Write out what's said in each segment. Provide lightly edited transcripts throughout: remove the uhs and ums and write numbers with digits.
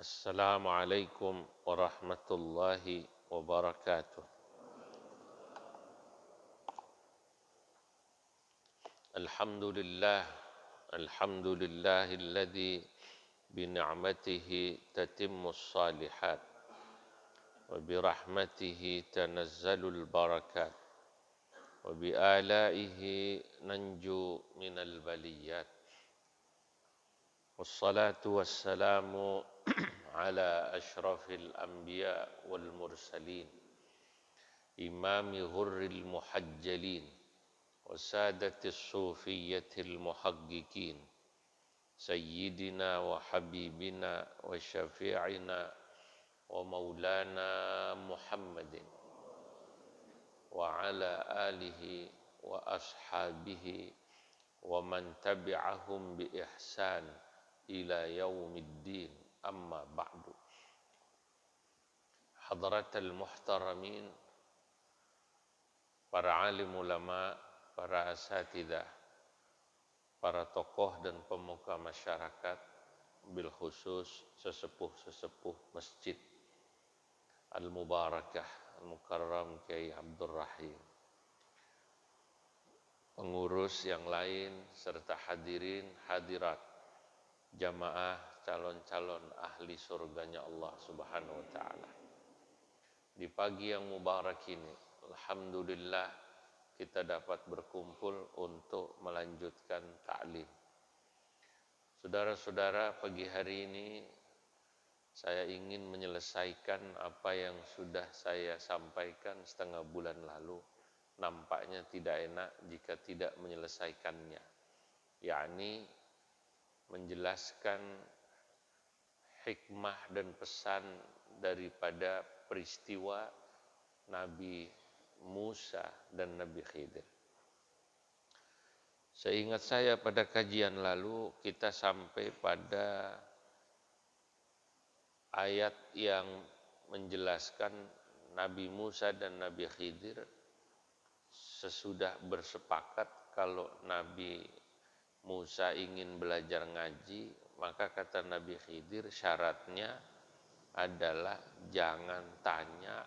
Assalamualaikum warahmatullahi wabarakatuh. Alhamdulillah, alhamdulillahilladzi bini'matihi tatimmus salihat wa birahmatihi tanazzalul barakat wa bi'alaihi nanju minal baliyat. Wassalatu wassalamu ala ashrafil anbiya wal mursalin imami ghurril muhajjalin wa sadatis sufiyatil muhaqqiqin sayyidina wa habibina wa syafi'ina wa maulana Muhammadin wa ala alihi wa ashabihi wa man tabi'ahum bi ihsan ila yaumiddin, amma ba'du. Hadratal muhtaramin, para alim ulama, para asatidzah, para tokoh dan pemuka masyarakat, bil khusus sesepuh-sesepuh Masjid Al-Mubarakah Al-Mukarram Kiai Abdul Rahim, pengurus yang lain serta hadirin hadirat jamaah calon-calon ahli surganya Allah Subhanahu wa taala. Di pagi yang mubarak ini, alhamdulillah kita dapat berkumpul untuk melanjutkan ta'lim. Saudara-saudara, pagi hari ini saya ingin menyelesaikan apa yang sudah saya sampaikan setengah bulan lalu. Nampaknya tidak enak jika tidak menyelesaikannya, yakni menjelaskan hikmah dan pesan daripada peristiwa Nabi Musa dan Nabi Khidir. Seingat saya pada kajian lalu kita sampai pada ayat yang menjelaskan Nabi Musa dan Nabi Khidir sesudah bersepakat kalau Nabi Musa ingin belajar ngaji, maka kata Nabi Khidir syaratnya adalah jangan tanya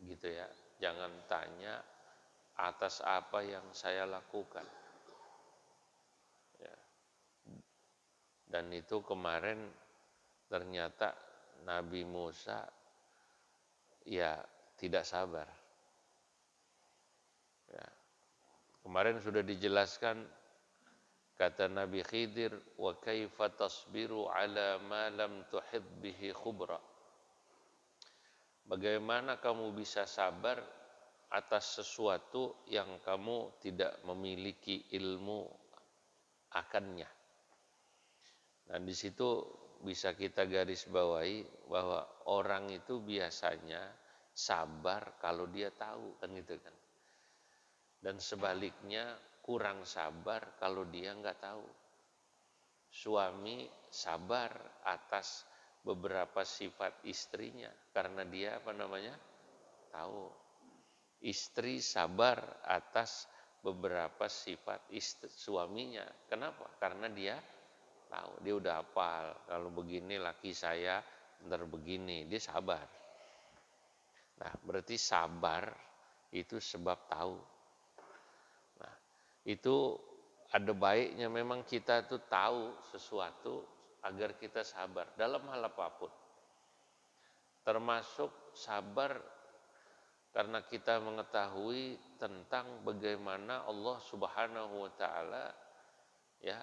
gitu ya, jangan tanya atas apa yang saya lakukan ya. Dan itu kemarin ternyata Nabi Musa ya tidak sabar ya. Kemarin sudah dijelaskan, kata Nabi Khidir, wa kaifa tasbiru ala ma lam tuhid bihi khubra. Bagaimana kamu bisa sabar atas sesuatu yang kamu tidak memiliki ilmu akannya. Nah, di situ bisa kita garis bawahi bahwa orang itu biasanya sabar kalau dia tahu, kan gitu kan. Dan sebaliknya kurang sabar kalau dia nggak tahu. Suami sabar atas beberapa sifat istrinya karena dia tahu. Istri sabar atas beberapa sifat suaminya. Kenapa? Karena dia tahu. Dia udah hafal. Kalau begini laki saya, ntar begini. Dia sabar. Nah, berarti sabar itu sebab tahu. Nah, itu ada baiknya memang kita tuh tahu sesuatu agar kita sabar dalam hal apapun. Termasuk sabar karena kita mengetahui tentang bagaimana Allah Subhanahu wa taala ya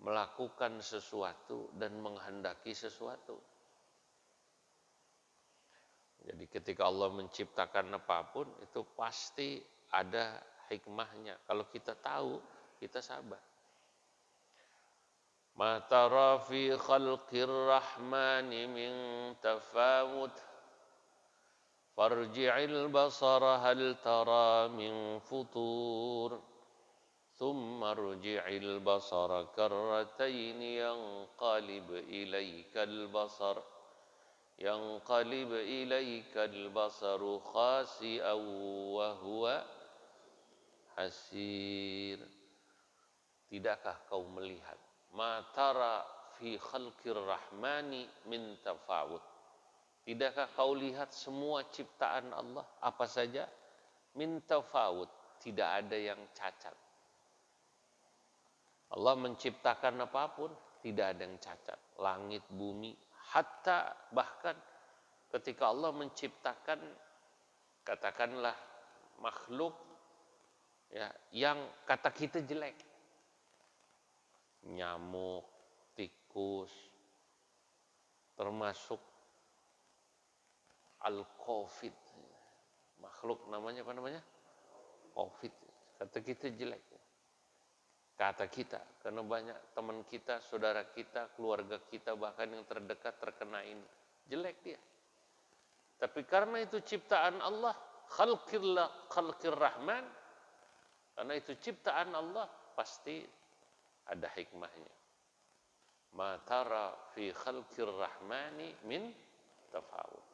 melakukan sesuatu dan menghendaki sesuatu. Jadi ketika Allah menciptakan apapun itu pasti ada hikmahnya. Kalau kita tahu, kita sabar. Ma tara fi khalqir rahmani min tafawut farji'il basara hal tara min futur thumma rji'il basara karratain yanqalib ilaikal basar basaru khasi'aw wa huwa hasir. Tidakkah kau melihat? Ma tara fi khalqir rahmani min tafawut. Tidakkah kau lihat semua ciptaan Allah apa saja min tafawut, tidak ada yang cacat. Allah menciptakan apapun tidak ada yang cacat. Langit, bumi, hatta bahkan ketika Allah menciptakan katakanlah makhluk ya yang kata kita jelek, nyamuk, tikus, termasuk al-covid, makhluk namanya apa namanya? Covid. Kata kita jelek. Kata kita, karena banyak teman kita, saudara kita, keluarga kita, bahkan yang terdekat terkena ini. Jelek dia. Tapi karena itu ciptaan Allah, khalqir rahman, karena itu ciptaan Allah, pasti ada hikmahnya. Ma tara fi khalqir rahmani min tafawut.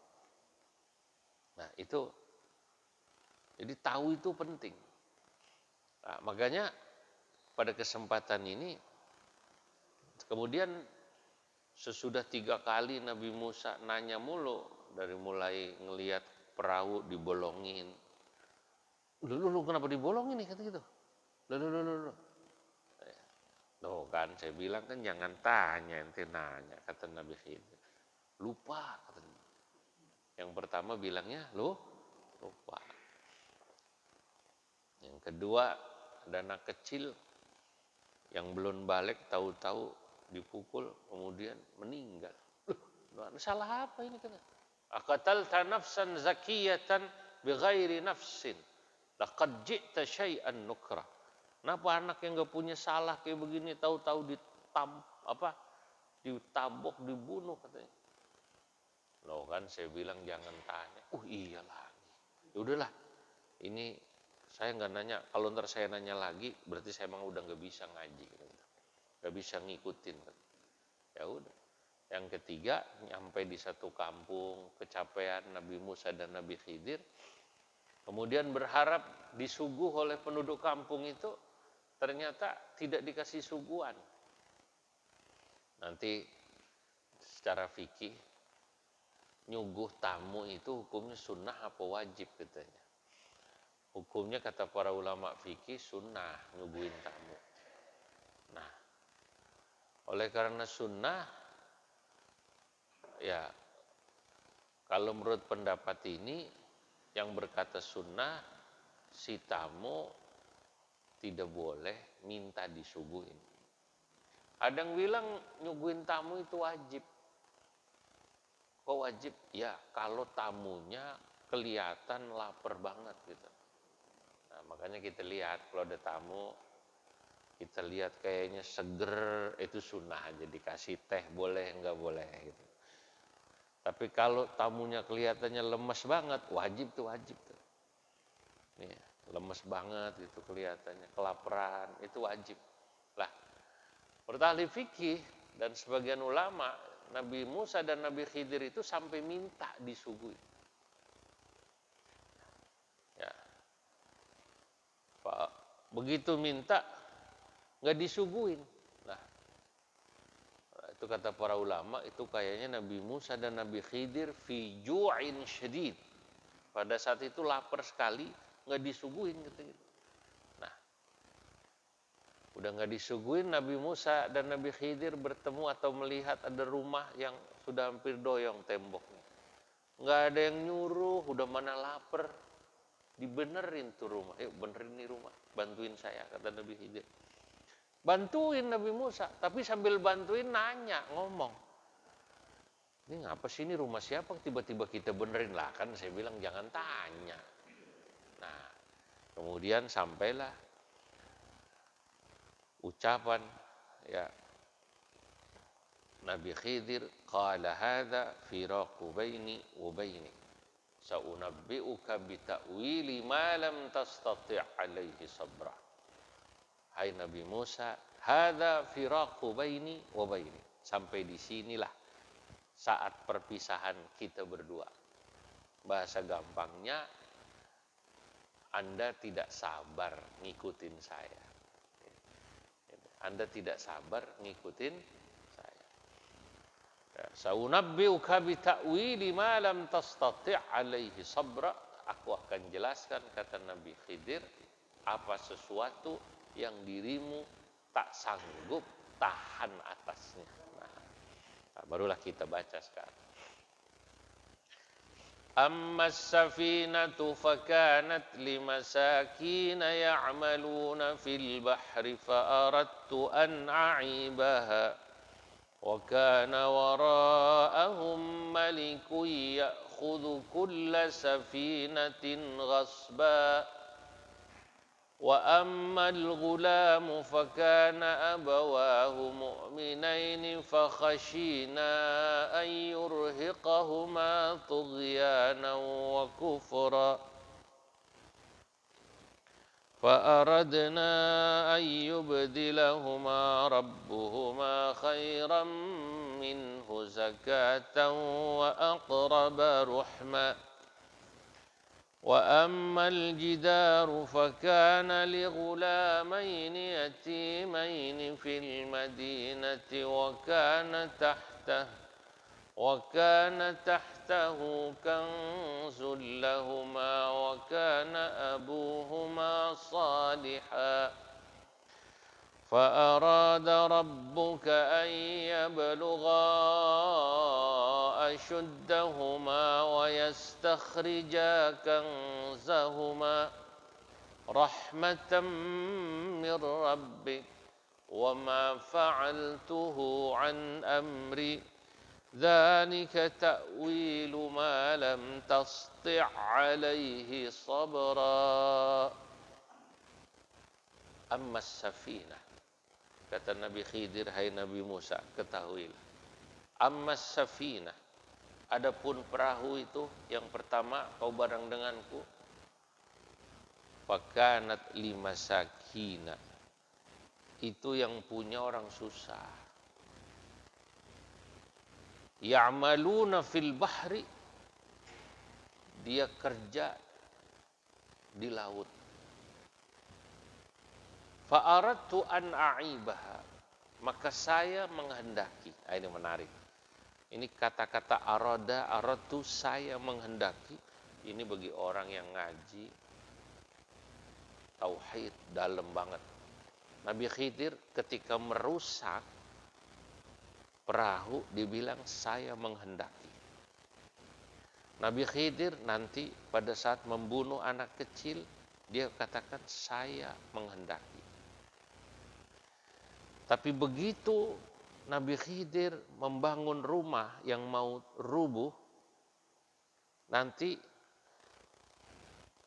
Nah itu, jadi tahu itu penting. Nah, makanya pada kesempatan ini, kemudian sesudah 3 kali Nabi Musa nanya mulu, dari mulai ngelihat perahu dibolongin. Lu kenapa dibolongin nih, kata gitu. Lu. Loh kan saya bilang kan jangan tanya, ente nanya, kata Nabi Khidir. Lupa katanya. Yang pertama bilangnya lupa. Yang kedua ada anak kecil yang belum balik tahu-tahu dipukul kemudian meninggal. Salah apa ini kata? Aqatalta nafsan zakiyatan bighairi nafsin laqad ji'ta syai'an nukra. Kenapa anak yang enggak punya salah kayak begini tahu-tahu ditabok, dibunuh katanya. Loh kan saya bilang jangan tanya. Iya lagi. Ya udahlah. Ini saya nggak nanya, kalau ntar saya nanya lagi, berarti saya emang udah nggak bisa ngaji, nggak bisa ngikutin. Ya udah. Yang ketiga, nyampe di satu kampung, kecapean Nabi Musa dan Nabi Khidir, kemudian berharap disuguh oleh penduduk kampung itu, ternyata tidak dikasih suguhan. Nanti secara fikih, nyuguh tamu itu hukumnya sunnah apa wajib katanya. Hukumnya kata para ulama fikih sunnah nyuguhin tamu. Nah, oleh karena sunnah, ya kalau menurut pendapat ini yang berkata sunnah, si tamu tidak boleh minta disuguhin. Ada yang bilang nyuguhin tamu itu wajib. Kok wajib? Ya kalau tamunya kelihatan lapar banget gitu. Nah, makanya kita lihat kalau ada tamu, kita lihat kayaknya seger, itu sunnah aja, dikasih teh boleh, enggak boleh gitu. Tapi kalau tamunya kelihatannya lemes banget, wajib tuh. Nih, lemes banget itu kelihatannya, kelaparan, itu wajib. Lah, menurut ahli fikih dan sebagian ulama, Nabi Musa dan Nabi Khidir itu sampai minta disuguhi. Begitu minta nggak disuguhin. Nah, itu kata para ulama, itu kayaknya Nabi Musa dan Nabi Khidir fi ju'in syadid. Pada saat itu lapar sekali, nggak disuguhin gitu. Nah, udah nggak disuguhin, Nabi Musa dan Nabi Khidir bertemu atau melihat ada rumah yang sudah hampir doyong temboknya. Nggak ada yang nyuruh, udah mana lapar. Dibenerin tuh rumah, yuk benerin nih rumah, bantuin saya, kata Nabi Khidir. Bantuin Nabi Musa, tapi sambil bantuin nanya, ngomong. Ini ngapa sih, ini rumah siapa, tiba-tiba kita benerin lah, kan saya bilang jangan tanya. Nah, kemudian sampailah ucapan ya Nabi Khidir, qala hadza firaqu baini wa baini. Sa'unabbi'uka bita'wili ma lam tastati' alaihi sabra. Hai Nabi Musa, hadza firaqu baini wa baini. Sampai di sinilah saat perpisahan kita berdua. Bahasa gampangnya, Anda tidak sabar ngikutin saya. Anda tidak sabar ngikutin saya. Saunabbi'uka bita'wili ma lam tastati' alaihi sabra. Aku akan jelaskan, kata Nabi Khidir, apa sesuatu yang dirimu tak sanggup tahan atasnya. Nah, barulah kita baca sekarang. Amma as-safinatu fakanat limasakin ya'maluna fil bahri fa'aradtu an a'ibaha wa kana wara'ahum malikun ya'khudhu kulla safinatin ghasba wa ammal ghulamu fakana abawahu mu'minaini fakhashina an yurhiqahuma tughyanan wa kufra فأردنا أن يبدلهما ربهما خيرا منه زكاة وأقرب رحما وأما الجدار فكان لغلامين يتيمين في المدينة وكان تحته كنز لهما وكان أبوهما صالحا فأراد ربك أن يبلغا أشدهما ويستخرجا كنزهما رحمة من ربك وما فعلته عن أمري ذلك تأويل ما لم تسطع عليه صبرا. Amma safinah, kata Nabi Khidir, hai Nabi Musa, ketahuilah. Amma safinah, adapun perahu itu, yang pertama kau bareng denganku, fakanat limasakina, itu yang punya orang susah. Ya'maluna fil bahri, dia kerja di laut. Fa'aradtu an a'ibaha, maka saya menghendaki. Ini menarik. Ini kata-kata aradtu, saya menghendaki. Ini bagi orang yang ngaji tauhid dalam banget. Nabi Khidir ketika merusak perahu dibilang saya menghendaki. Nabi Khidir nanti pada saat membunuh anak kecil dia katakan saya menghendaki. Tapi begitu Nabi Khidir membangun rumah yang mau rubuh, nanti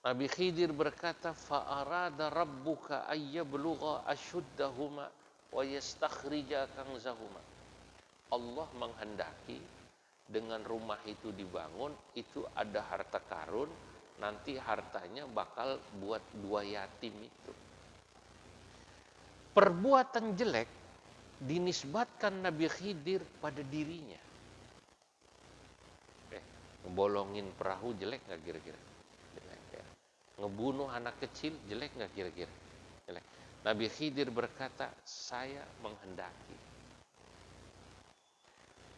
Nabi Khidir berkata fa'arada rabbuka ayyablugha ashuddahuma wa yastakhrija kanzahuma. Allah menghendaki dengan rumah itu dibangun, itu ada harta karun, nanti hartanya bakal buat dua yatim itu. Perbuatan jelek dinisbatkan Nabi Khidir pada dirinya. Ngebolongin perahu jelek nggak kira-kira? Jelek ya. Ngebunuh anak kecil jelek nggak kira-kira? Jelek. Nabi Khidir berkata, saya menghendaki.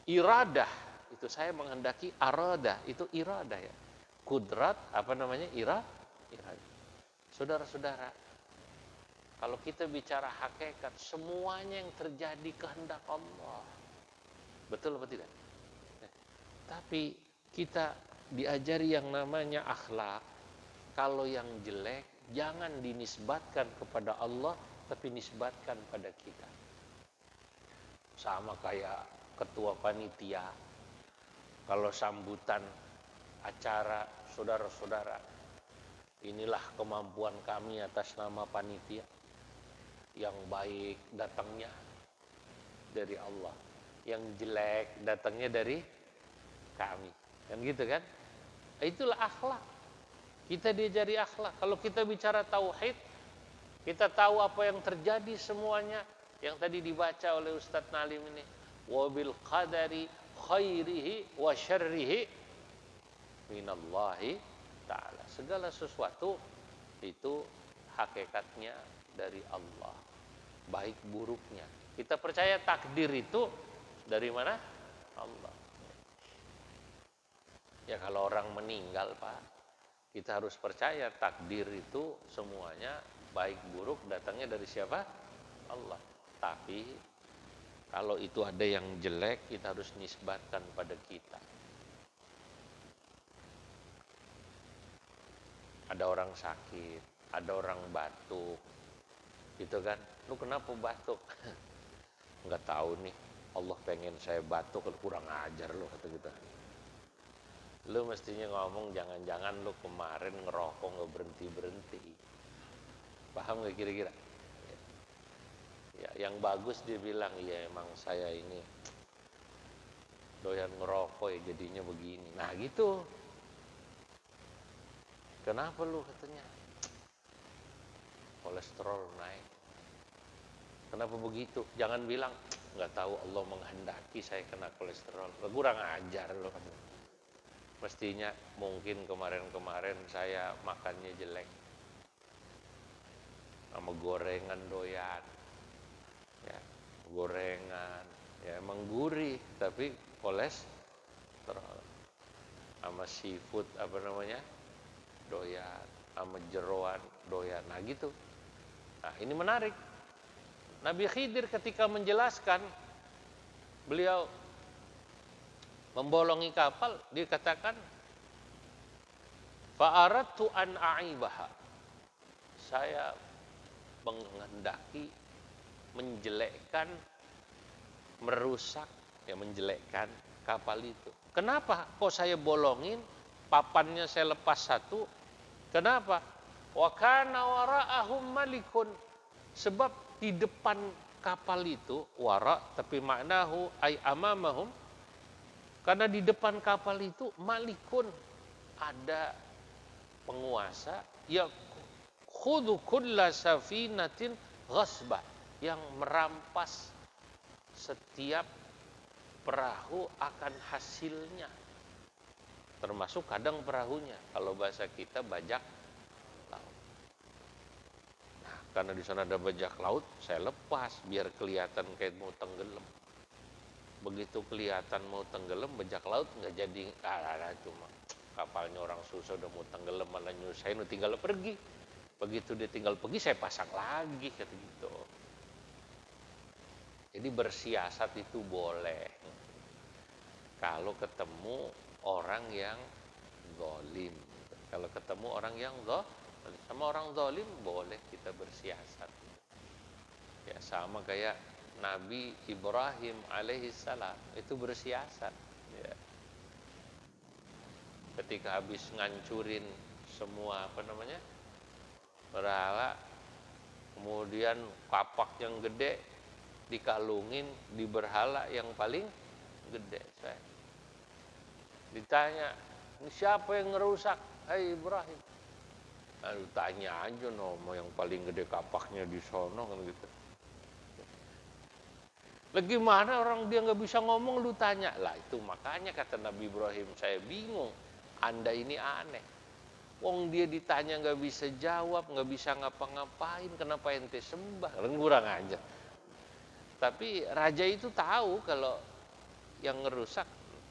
Iradah, itu saya menghendaki. Arada, itu iradah ya. Kudrat, apa namanya? Iradah. Saudara-saudara, kalau kita bicara hakikat, semuanya yang terjadi kehendak Allah. Betul apa tidak? Tapi kita diajari yang namanya akhlak. Kalau yang jelek, jangan dinisbatkan kepada Allah, tapi nisbatkan pada kita. Sama kayak ketua panitia, kalau sambutan acara, saudara-saudara, inilah kemampuan kami atas nama panitia. Yang baik datangnya dari Allah, yang jelek datangnya dari kami, kan gitu kan? Itulah akhlak. Kita diajari akhlak. Kalau kita bicara tauhid, kita tahu apa yang terjadi semuanya yang tadi dibaca oleh Ustadz Nalim ini. Wabil qadari khairihi wa syarrihi minallahi ta'ala. Segala sesuatu itu hakikatnya dari Allah, baik buruknya. Kita percaya takdir itu dari mana? Allah. Ya kalau orang meninggal Pak, kita harus percaya takdir itu semuanya baik buruk datangnya dari siapa? Allah. Tapi kalau itu ada yang jelek, kita harus nisbatkan pada kita. Ada orang sakit, ada orang batuk, gitu kan? Lu kenapa batuk? Nggak tahu nih. Allah pengen saya batuk, kurang ajar lu kata kita. Lu mestinya ngomong jangan-jangan lu kemarin ngerokok nggak berhenti-berhenti. Paham nggak kira-kira? Ya, yang bagus dia bilang, ya emang saya ini doyan ngerokok ya jadinya begini. Nah gitu. Kenapa lu katanya? Kolesterol naik. Kenapa begitu? Jangan bilang, nggak tahu Allah menghendaki saya kena kolesterol. Kurang ajar lu. Mestinya mungkin kemarin-kemarin saya makannya jelek. Sama gorengan doyan. Ya, gorengan. Ya emang gurih, tapi kolesterol. Sama seafood apa namanya? Doyan. Sama jeroan doyan. Nah gitu. Nah ini menarik. Nabi Khidir ketika menjelaskan, beliau membolongi kapal, dikatakan fa'aradtu an a'ibaha. Saya menghendaki menjelekkan, merusak, ya menjelekkan kapal itu. Kenapa kok saya bolongin? Papannya saya lepas satu. Kenapa? Wa kana wara'ahum malikun. Sebab di depan kapal itu, wara tapi maknahu ay amamahum, karena di depan kapal itu malikun, ada penguasa ya khudhu kulla safinatin ghasbah, yang merampas setiap perahu akan hasilnya, termasuk kadang perahunya. Kalau bahasa kita bajak laut. Nah, karena di sana ada bajak laut, saya lepas biar kelihatan kayak mau tenggelam. Begitu kelihatan mau tenggelam, bajak laut nggak jadi, cuma kapalnya orang susah udah mau tenggelam malah nyusahin, tinggal pergi. Begitu dia tinggal pergi, saya pasang lagi kata gitu. Jadi bersiasat itu boleh kalau ketemu orang yang zalim. Kalau ketemu orang yang zalim, sama orang zalim boleh kita bersiasat. Ya sama kayak Nabi Ibrahim alaihissalam itu bersiasat. Ya. Ketika habis ngancurin semua berhala, kemudian kapak yang gede dikalungin di berhala yang paling gede. Saya ditanya, ini siapa yang ngerusak? Hai Ibrahim. Lalu tanya aja nomor yang paling gede kapaknya di sono kan gitu. Gimana orang dia nggak bisa ngomong, lu tanya lah. Itu makanya kata Nabi Ibrahim, saya bingung, Anda ini aneh. Wong dia ditanya nggak bisa jawab, nggak bisa ngapa-ngapain, kenapa ente sembah? Kurang aja. Tapi raja itu tahu kalau yang ngerusak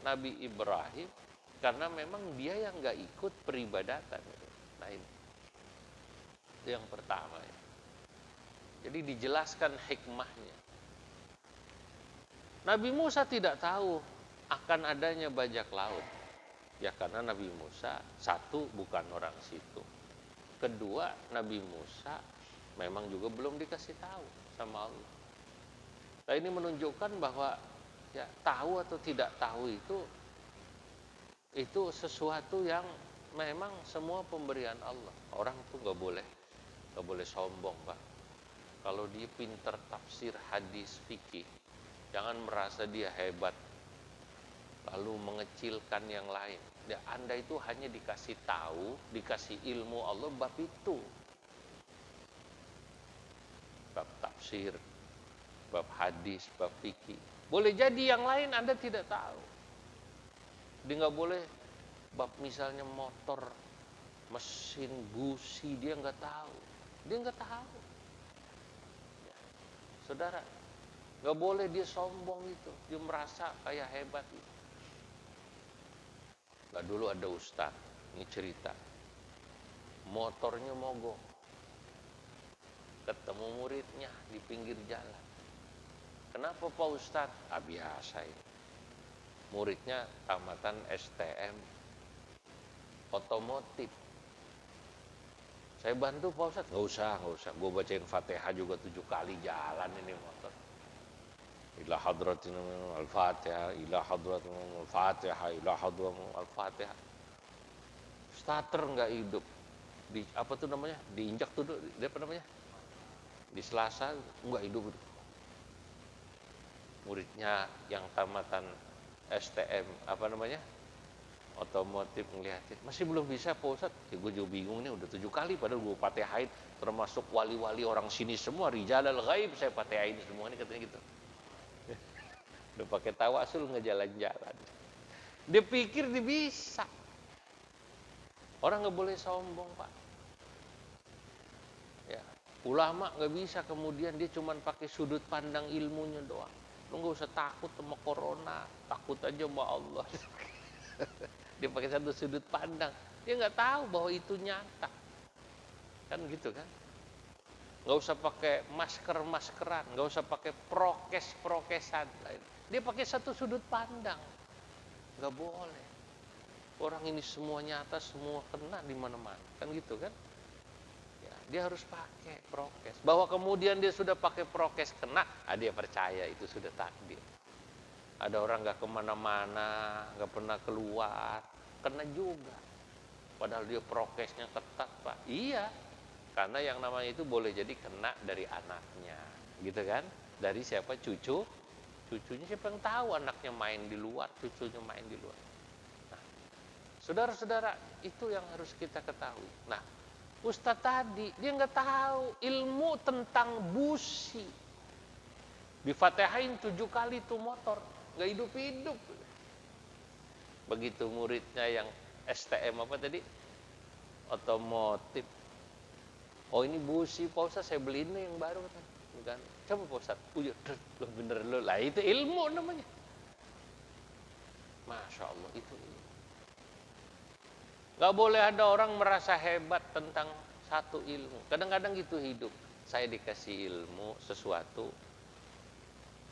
Nabi Ibrahim karena memang dia yang nggak ikut peribadatan. Nah ini itu yang pertama. Jadi dijelaskan hikmahnya. Nabi Musa tidak tahu akan adanya bajak laut. Ya karena Nabi Musa, satu, bukan orang situ. Kedua, Nabi Musa memang juga belum dikasih tahu sama Allah. Nah ini menunjukkan bahwa ya tahu atau tidak tahu itu sesuatu yang memang semua pemberian Allah. Orang tuh nggak boleh sombong, Pak. Kalau dia pinter tafsir hadis fikih, jangan merasa dia hebat lalu mengecilkan yang lain. Ya, Anda itu hanya dikasih tahu, dikasih ilmu Allah bab itu. Bab tafsir, bab hadis, bab fikih. Boleh jadi yang lain Anda tidak tahu. Dia nggak boleh bab misalnya motor, mesin, busi, dia nggak tahu. Dia nggak tahu. Ya, saudara, nggak boleh dia sombong itu, dia merasa kayak hebat itu. Nah, dulu ada ustadz, ini cerita, motornya mogok, ketemu muridnya di pinggir jalan. Kenapa Pak Ustadz? Ah, biasa ini. Muridnya tamatan STM otomotif. Saya bantu Pak Ustadz. Nggak usah. Gue bacain Fatihah juga 7 kali jalan ini motor. Ila hadratin al-Fatihah, ila hadratin al-Fatihah, ila hadratin al-Fatihah. Starter nggak hidup. Di apa tuh namanya? Diinjak tuh, apa namanya? Di Selasa nggak hidup. Muridnya yang tamatan STM apa namanya otomotif ngeliatin masih belum bisa Pak Ustadz. Ya, gue juga bingung nih, udah 7 kali padahal gue fatihain, termasuk wali-wali orang sini semua, rijalal ghaib saya fatihain semua nih, katanya gitu. Udah pakai tawasul ngejalan-jalan. Dia pikir dia bisa. Orang nggak boleh sombong Pak. Ya, ulama nggak bisa kemudian dia cuma pakai sudut pandang ilmunya doang. Lu nggak usah takut sama corona, takut aja sama Allah. Dia pakai satu sudut pandang, dia nggak tahu bahwa itu nyata, kan gitu kan? Nggak usah pakai maskeran, nggak usah pakai prokesan. Dia pakai satu sudut pandang, nggak boleh. Orang ini semua nyata, semua kena di mana-mana, kan gitu kan? Dia harus pakai prokes. Bahwa kemudian dia sudah pakai prokes kena, dia percaya itu sudah takdir. Ada orang nggak kemana-mana, nggak pernah keluar, kena juga. Padahal dia prokesnya ketat Pak. Iya, karena yang namanya itu boleh jadi kena dari anaknya, gitu kan? Dari siapa? Cucunya siapa yang tahu anaknya main di luar, cucunya main di luar. Nah, saudara-saudara, itu yang harus kita ketahui. Nah, Ustadz tadi, dia nggak tahu ilmu tentang busi. Difatihain 7 kali tuh motor, nggak hidup-hidup. Begitu muridnya yang STM apa tadi? Otomotif. Oh ini busi Pak Ustadz, saya beli ini yang baru kan. Coba Pak Ustadz, lo bener lo. Lah itu ilmu namanya. Masya Allah, itu ilmu. Gak boleh ada orang merasa hebat tentang satu ilmu. Kadang-kadang gitu hidup. Saya dikasih ilmu sesuatu,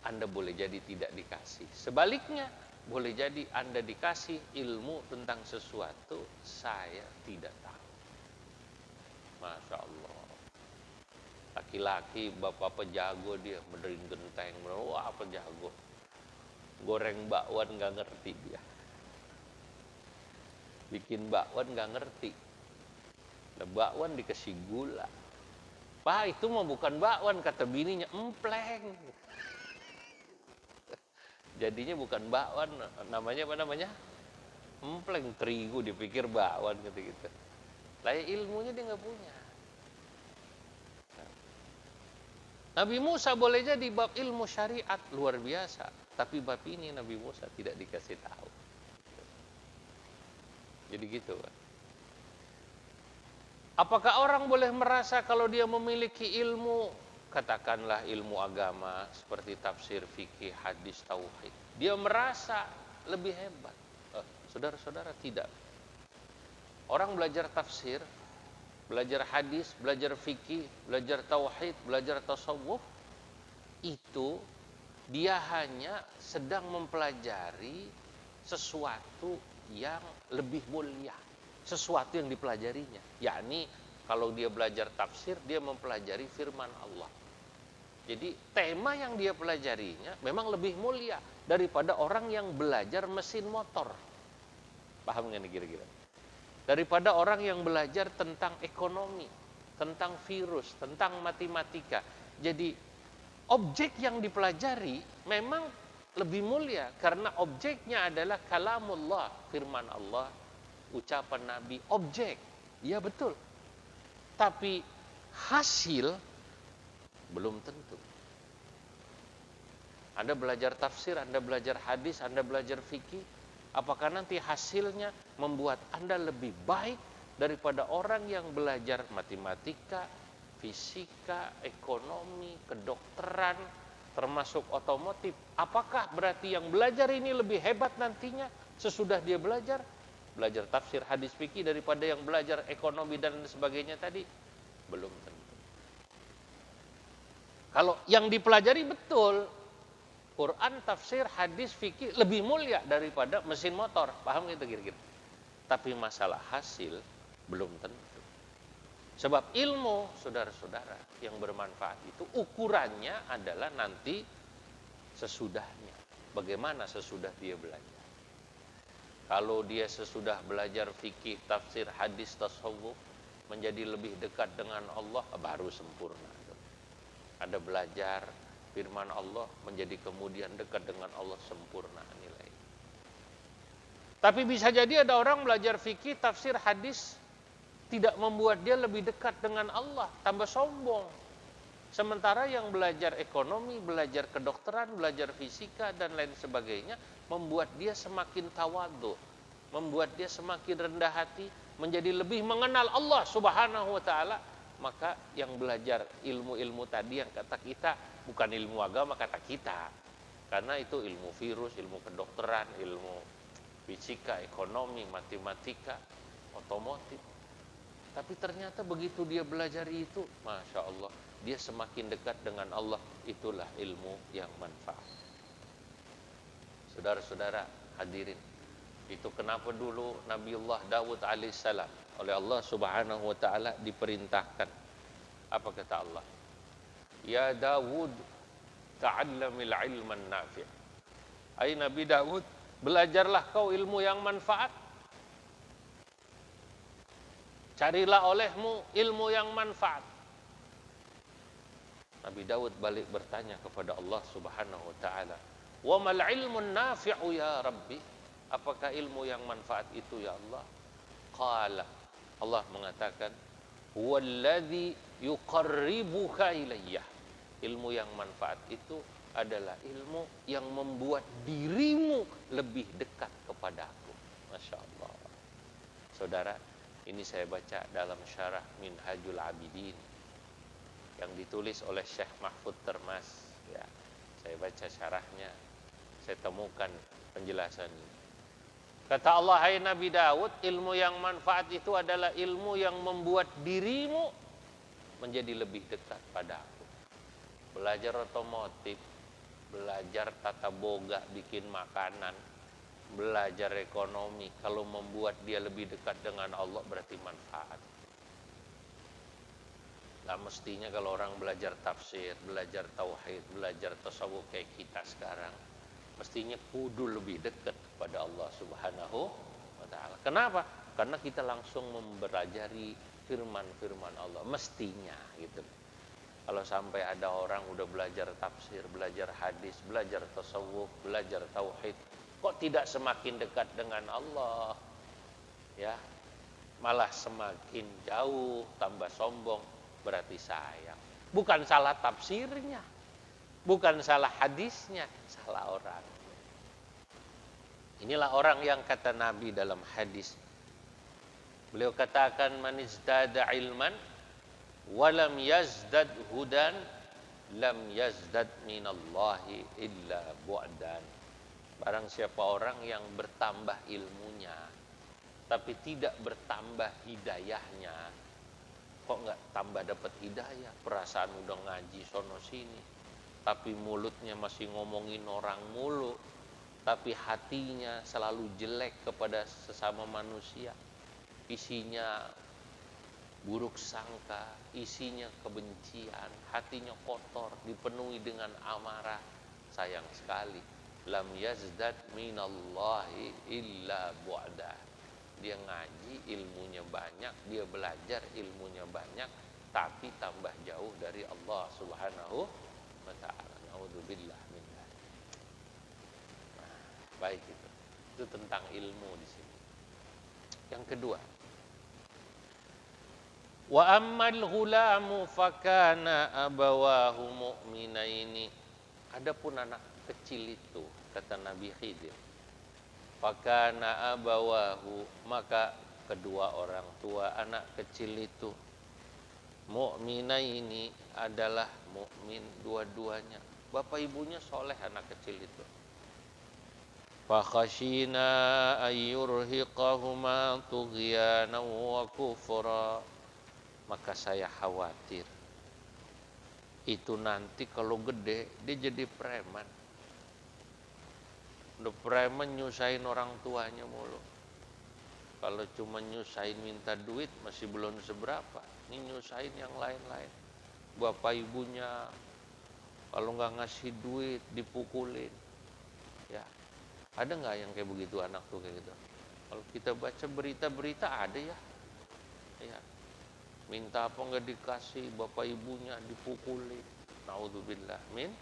Anda boleh jadi tidak dikasih. Sebaliknya, boleh jadi Anda dikasih ilmu tentang sesuatu, saya tidak tahu. Masya Allah. Laki-laki, bapak pejago dia, benerin genteng. Wah, pejago. Goreng bakwan gak ngerti dia. Bikin bakwan nggak ngerti. Nah, bakwan dikasih gula. Pak, itu mah bukan bakwan, kata bininya, empleng. Jadinya bukan bakwan, namanya apa namanya? Empleng, terigu, dipikir bakwan gitu-gitu. Lah ilmunya dia nggak punya. Nabi Musa boleh jadi bab ilmu syariat luar biasa, tapi bab ini Nabi Musa tidak dikasih tahu. Jadi gitu Pak. Apakah orang boleh merasa kalau dia memiliki ilmu, katakanlah ilmu agama seperti tafsir, fikih, hadis, tauhid, dia merasa lebih hebat? Saudara-saudara, tidak. Orang belajar tafsir, belajar hadis, belajar fikih, belajar tauhid, belajar tasawuf, itu dia hanya sedang mempelajari sesuatu yang lebih mulia, sesuatu yang dipelajarinya. Yakni kalau dia belajar tafsir, dia mempelajari firman Allah. Jadi tema yang dia pelajarinya memang lebih mulia daripada orang yang belajar mesin motor. Paham nggak nih kira-kira? Daripada orang yang belajar tentang ekonomi, tentang virus, tentang matematika. Jadi objek yang dipelajari memang lebih mulia karena objeknya adalah kalamullah, firman Allah, ucapan Nabi, objek. Ya betul. Tapi hasil belum tentu. Anda belajar tafsir, Anda belajar hadis, Anda belajar fikih, apakah nanti hasilnya membuat Anda lebih baik daripada orang yang belajar matematika, fisika, ekonomi, kedokteran, termasuk otomotif? Apakah berarti yang belajar ini lebih hebat nantinya sesudah dia belajar? belajar tafsir hadis fikih daripada yang belajar ekonomi dan sebagainya tadi? Belum tentu. Kalau yang dipelajari betul, Quran, tafsir, hadis, fikih lebih mulia daripada mesin motor. Paham gitu kira-kira? Tapi masalah hasil belum tentu. Sebab ilmu, saudara-saudara, yang bermanfaat itu ukurannya adalah nanti sesudahnya. Bagaimana sesudah dia belajar? Kalau dia sesudah belajar fikih, tafsir, hadis, tasawuf, menjadi lebih dekat dengan Allah, baru sempurna. Ada belajar firman Allah, menjadi kemudian dekat dengan Allah, sempurna nilai. Tapi bisa jadi ada orang belajar fikih, tafsir, hadis, tidak membuat dia lebih dekat dengan Allah, tambah sombong. Sementara yang belajar ekonomi, belajar kedokteran, belajar fisika, dan lain sebagainya, membuat dia semakin tawadhu, membuat dia semakin rendah hati, menjadi lebih mengenal Allah Subhanahu wa ta'ala. Maka yang belajar ilmu-ilmu tadi yang kata kita, bukan ilmu agama kata kita, karena itu ilmu virus, ilmu kedokteran, ilmu fisika, ekonomi, matematika, otomotif. Tapi ternyata begitu dia belajar itu, Masya Allah, dia semakin dekat dengan Allah. Itulah ilmu yang manfaat. Saudara-saudara hadirin, itu kenapa dulu Nabiullah Dawud alaihissalam oleh Allah Subhanahu wa ta'ala diperintahkan. Apa kata Allah? Ya Dawud, ta'allamil ilman nafi'. Hai Nabi Dawud, belajarlah kau ilmu yang manfaat. Carilah olehmu ilmu yang manfaat. Nabi Daud balik bertanya kepada Allah Subhanahu wa ta'ala, "Wa mal ilmun nafi'u ya Rabbi?" Apakah ilmu yang manfaat itu ya Allah? Qala, Allah mengatakan, "Huwallazi yuqarribuka ilayya." Ilmu yang manfaat itu adalah ilmu yang membuat dirimu lebih dekat kepadaku. Masya Allah. Saudara, ini saya baca dalam syarah Minhajul Abidin yang ditulis oleh Syekh Mahfud Termas. Ya, saya baca syarahnya, saya temukan penjelasan ini. Kata Allah, hai Nabi Daud, ilmu yang manfaat itu adalah ilmu yang membuat dirimu menjadi lebih dekat pada aku. Belajar otomotif, belajar tata boga, bikin makanan, belajar ekonomi, kalau membuat dia lebih dekat dengan Allah berarti manfaat. Gak mestinya kalau orang belajar tafsir, belajar tauhid, belajar tasawuf kayak kita sekarang, mestinya kudu lebih dekat pada Allah Subhanahu wa ta'ala. Kenapa? Karena kita langsung mempelajari firman-firman Allah, mestinya gitu. Kalau sampai ada orang udah belajar tafsir, belajar hadis, belajar tasawuf, belajar tauhid, kok tidak semakin dekat dengan Allah? Ya, malah semakin jauh, tambah sombong, berarti sayang. Bukan salah tafsirnya, bukan salah hadisnya, salah orang. Inilah orang yang kata Nabi dalam hadis. Beliau katakan, man izdada ilman walam yazdad hudan lam yazdad minallahi illa bu'dan. Barang siapa orang yang bertambah ilmunya tapi tidak bertambah hidayahnya, kok nggak tambah dapat hidayah? Perasaan udah ngaji sono sini, tapi mulutnya masih ngomongin orang mulu, tapi hatinya selalu jelek kepada sesama manusia. Isinya buruk sangka, isinya kebencian, hatinya kotor, dipenuhi dengan amarah. Sayang sekali, lam yazdad minallahi illa bu'da. Dia ngaji, ilmunya banyak, dia belajar, ilmunya banyak, tapi tambah jauh dari Allah Subhanahu wa ta'ala. Naudzubillah min dzalik. Nah, baik itu. Itu tentang ilmu di sini. Yang kedua, wa ammal ghulamu fakana abawahu mu'minaini. Adapun anak kecil itu, kata Nabi Khidir, fakana abawahu, maka kedua orang tua anak kecil itu, mu'minaini, adalah mukmin dua-duanya. Bapak ibunya soleh anak kecil itu. Fakhashina ayyurhiqahuma tughyana wa kufra. Maka saya khawatir itu nanti kalau gede dia jadi preman. Udah preman nyusahin orang tuanya mulu. Kalau cuma nyusahin minta duit masih belum seberapa. Ini nyusahin yang lain-lain. Bapak ibunya kalau nggak ngasih duit dipukulin. Ya, ada nggak yang kayak begitu anak tuh kayak gitu? Kalau kita baca berita-berita ada ya. Ya, minta apa nggak dikasih, bapak ibunya dipukulin. Naudzubillah min.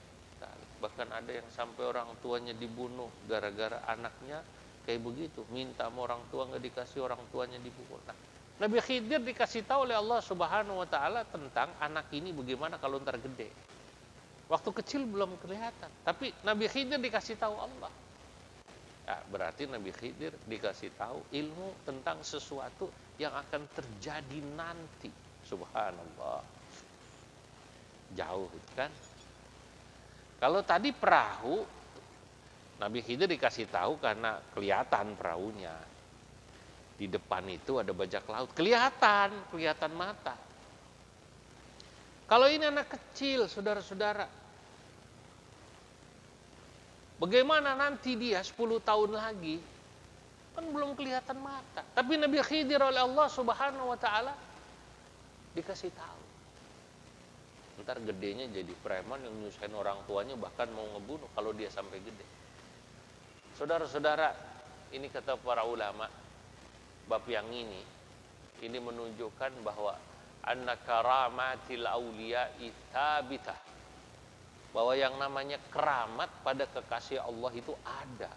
Bahkan ada yang sampai orang tuanya dibunuh gara-gara anaknya kayak begitu, minta sama orang tua nggak dikasih, orang tuanya dipukul. Nah, Nabi Khidir dikasih tahu oleh Allah Subhanahu wa taala tentang anak ini bagaimana kalau ntar gede. Waktu kecil belum kelihatan, tapi Nabi Khidir dikasih tahu Allah. Ya, berarti Nabi Khidir dikasih tahu ilmu tentang sesuatu yang akan terjadi nanti. Subhanallah. Jauh kan? Kalau tadi perahu, Nabi Khidir dikasih tahu karena kelihatan perahunya. Di depan itu ada bajak laut, kelihatan mata. Kalau ini anak kecil, saudara-saudara, bagaimana nanti dia 10 tahun lagi? Kan belum kelihatan mata. Tapi Nabi Khidir oleh Allah Subhanahu wa taala dikasih tahu. Ntar gedenya jadi preman yang nyusahin orang tuanya, bahkan mau ngebunuh kalau dia sampai gede. Saudara-saudara, ini kata para ulama, bab yang ini menunjukkan bahwa anna karamatil auliya'i tsabitah, bahwa yang namanya keramat pada kekasih Allah itu ada.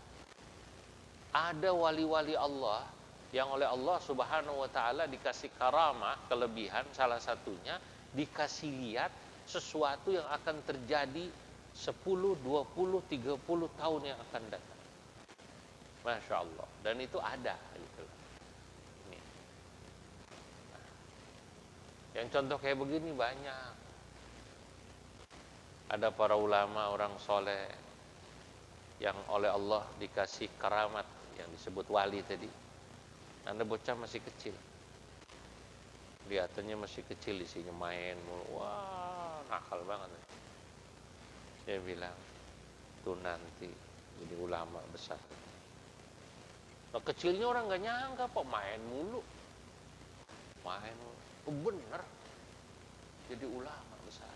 Ada wali-wali Allah yang oleh Allah Subhanahu wa taala dikasih karamah, kelebihan, salah satunya dikasih lihat sesuatu yang akan terjadi 10, 20, 30 tahun yang akan datang. Masya Allah. Dan itu ada gitu. Nih. Nah, yang contoh kayak begini banyak. Ada para ulama, orang soleh yang oleh Allah dikasih karamat yang disebut wali tadi. Anda bocah masih kecil, kelihatannya masih kecil, isinya main mulu. Wah, nakal banget. Dia bilang, tuh nanti jadi ulama besar. Nah, kecilnya orang gak nyangka Pak, main mulu. Oh, bener, jadi ulama besar.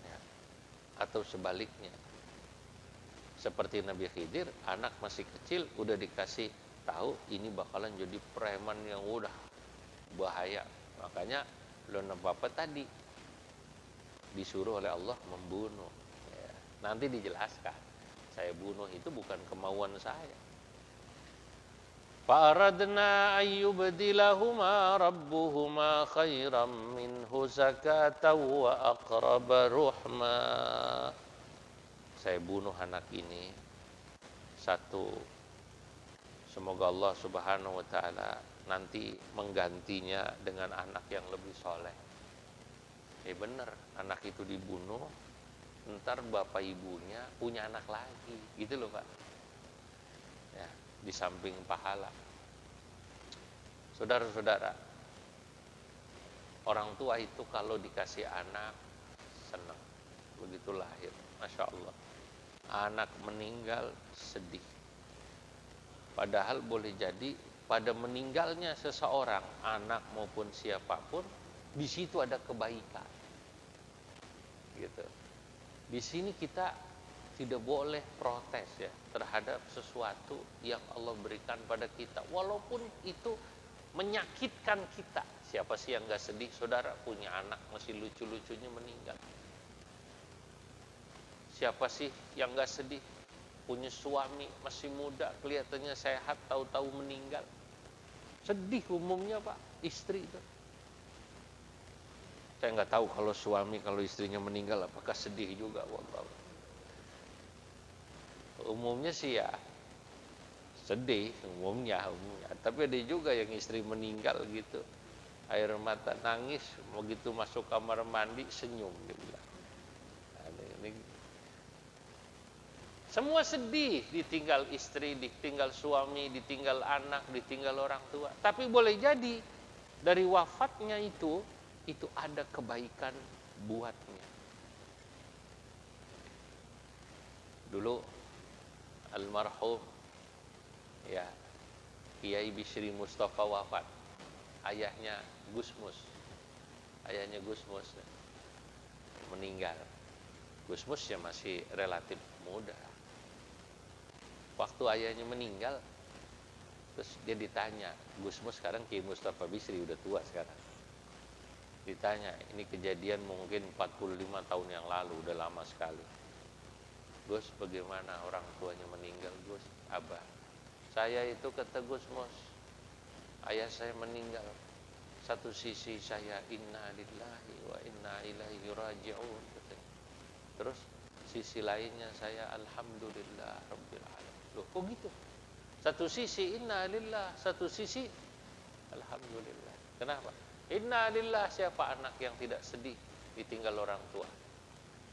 Ya. Atau sebaliknya, seperti Nabi Khidir, anak masih kecil udah dikasih tahu ini bakalan jadi preman yang udah bahaya. Makanya belum apa-apa tadi disuruh oleh Allah membunuh. Ya, nanti dijelaskan, saya bunuh itu bukan kemauan saya. Fa'aradna ayyubdilahuma rabbuhuma khairam minhu zakatan wa aqraba ruhma. Saya bunuh anak ini satu, semoga Allah Subhanahu wa taala nanti menggantinya dengan anak yang lebih soleh. Bener, anak itu dibunuh, ntar bapak ibunya punya anak lagi, gitu loh Pak. Ya, di samping pahala. Saudara-saudara, orang tua itu kalau dikasih anak senang, begitu lahir, Masya Allah. Anak meninggal sedih. Padahal boleh jadi pada meninggalnya seseorang, anak maupun siapapun, di situ ada kebaikan. Gitu. Di sini kita tidak boleh protes ya terhadap sesuatu yang Allah berikan pada kita, walaupun itu menyakitkan kita. Siapa sih yang gak sedih, saudara, punya anak masih lucu-lucunya meninggal? Siapa sih yang gak sedih punya suami masih muda, kelihatannya sehat, tahu-tahu meninggal? Sedih umumnya Pak, istri itu. Saya nggak tahu kalau suami, kalau istrinya meninggal apakah sedih juga, wallah. Umumnya sih ya sedih, umumnya. Tapi ada juga yang istri meninggal gitu, air mata nangis, begitu masuk kamar mandi senyum, dia bilang. Ini Semua sedih, ditinggal istri, ditinggal suami, ditinggal anak, ditinggal orang tua. Tapi boleh jadi dari wafatnya itu ada kebaikan buatnya. Dulu almarhum ya Kiai Bishri Mustafa wafat. Ayahnya Gusmus. Ayahnya Gusmus meninggal. Gusmus ya masih relatif muda. Waktu ayahnya meninggal, terus dia ditanya, Gusmus sekarang Kiai Mustafa Bishri udah tua sekarang. Ditanya, ini kejadian mungkin 45 tahun yang lalu, udah lama sekali. Gus, bagaimana orang tuanya meninggal, Gus? Abah, saya itu kata Gusmus, ayah saya meninggal. Satu sisi saya inna lillahi wa inna ilaihi raji'un. Terus sisi lainnya saya alhamdulillah rabbil alamin. Loh, kok gitu? Satu sisi inna lillah, satu sisi alhamdulillah. Kenapa? Inna lillah, siapa anak yang tidak sedih ditinggal orang tua.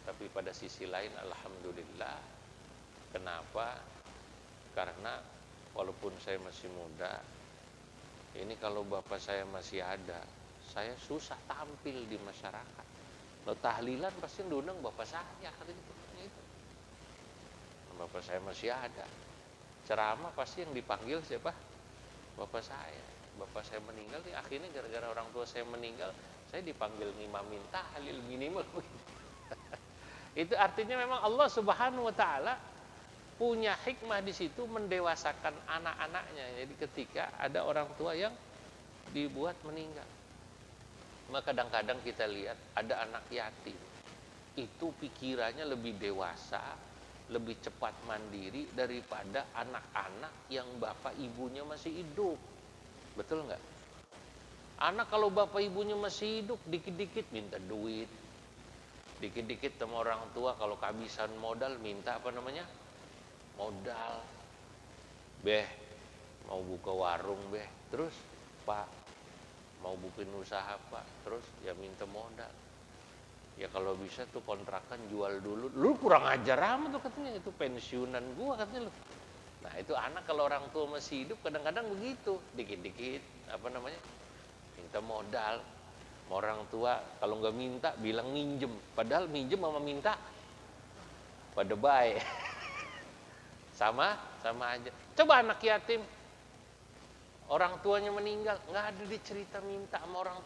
Tapi pada sisi lain alhamdulillah. Kenapa? Karena walaupun saya masih muda, ini kalau bapak saya masih ada, saya susah tampil di masyarakat. Lo tahlilan pasti diundang bapak saya, katanya itu. Bapak saya masih ada. Ceramah pasti yang dipanggil siapa? Bapak saya. Bapak saya meninggal, akhirnya gara-gara orang tua saya meninggal, saya dipanggil ngimamin tahlil minimal begitu. Itu artinya memang Allah Subhanahu wa taala punya hikmah di situ mendewasakan anak-anaknya. Jadi ketika ada orang tua yang dibuat meninggal, maka kadang-kadang kita lihat ada anak yatim, itu pikirannya lebih dewasa, lebih cepat mandiri daripada anak-anak yang bapak ibunya masih hidup. Betul nggak? Anak kalau bapak ibunya masih hidup, dikit-dikit minta duit, dikit-dikit sama orang tua kalau kehabisan modal minta apa namanya? Modal. Beh, mau buka warung beh, terus Pak mau bikin usaha Pak, terus ya minta modal. Ya kalau bisa tuh kontrakan jual dulu. Lu kurang ajar amat tuh katanya, itu pensiunan gua katanya lu. Nah itu anak kalau orang tua masih hidup kadang-kadang begitu, dikit-dikit apa namanya minta modal. Orang tua kalau nggak minta bilang minjem, padahal minjem sama minta pada baik. sama aja. Coba anak yatim, orang tuanya meninggal, nggak ada dicerita minta sama orang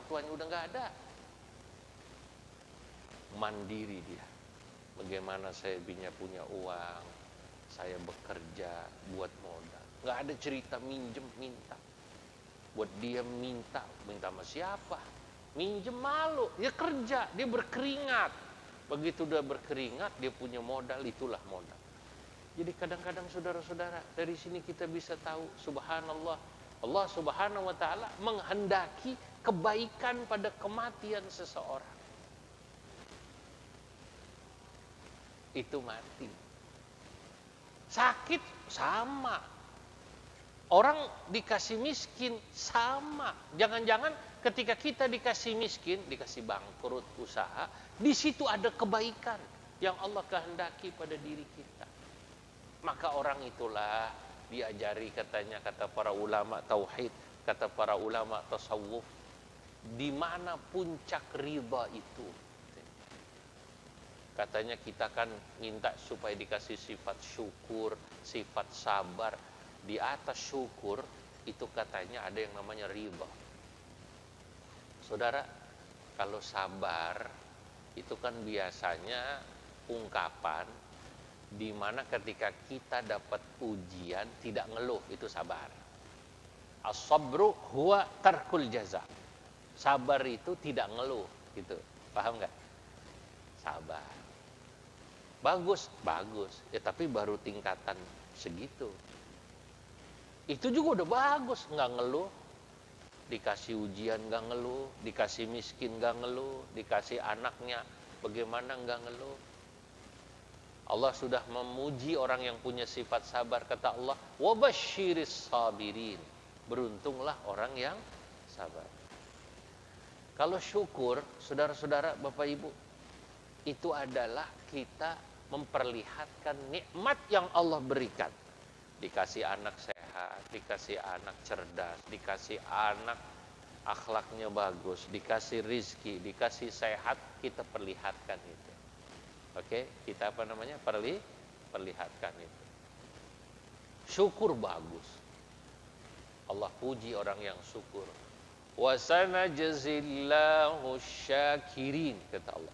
tuanya udah nggak ada. Mandiri dia. Bagaimana saya punya uang, saya bekerja buat modal. Nggak ada cerita minjem minta. Buat dia minta sama siapa? Minjem malu, dia kerja, dia berkeringat. Begitu udah berkeringat, dia punya modal, itulah modal. Jadi kadang-kadang saudara-saudara, dari sini kita bisa tahu, subhanallah, Allah Subhanahu wa taala menghendaki kebaikan pada kematian seseorang. Itu mati. Sakit sama. Orang dikasih miskin sama. Jangan-jangan ketika kita dikasih miskin, dikasih bangkrut usaha, di situ ada kebaikan yang Allah kehendaki pada diri kita. Maka orang itulah diajari katanya, kata para ulama tauhid, kata para ulama tasawuf, di mana puncak ridha itu. Katanya kita kan minta supaya dikasih sifat syukur, sifat sabar. Di atas syukur itu katanya ada yang namanya ridha. Saudara, kalau sabar itu kan biasanya ungkapan di mana ketika kita dapat ujian tidak ngeluh, itu sabar. As-sabru huwa tarkul jaza. Sabar itu tidak ngeluh, gitu. Paham nggak? Sabar. Bagus. Ya tapi baru tingkatan segitu. Itu juga udah bagus, nggak ngeluh. Dikasih ujian nggak ngeluh, dikasih miskin nggak ngeluh, dikasih anaknya bagaimana nggak ngeluh. Allah sudah memuji orang yang punya sifat sabar. Kata Allah, wabashiris sabirin. Beruntunglah orang yang sabar. Kalau syukur, saudara-saudara, Bapak Ibu, itu adalah kita memperlihatkan nikmat yang Allah berikan. Dikasih anak sehat, dikasih anak cerdas, dikasih anak akhlaknya bagus, dikasih rizki, dikasih sehat, kita perlihatkan itu. Oke, kita perlihatkan itu. Syukur bagus. Allah puji orang yang syukur. Wa sanajzillahu syakirin, kata Allah.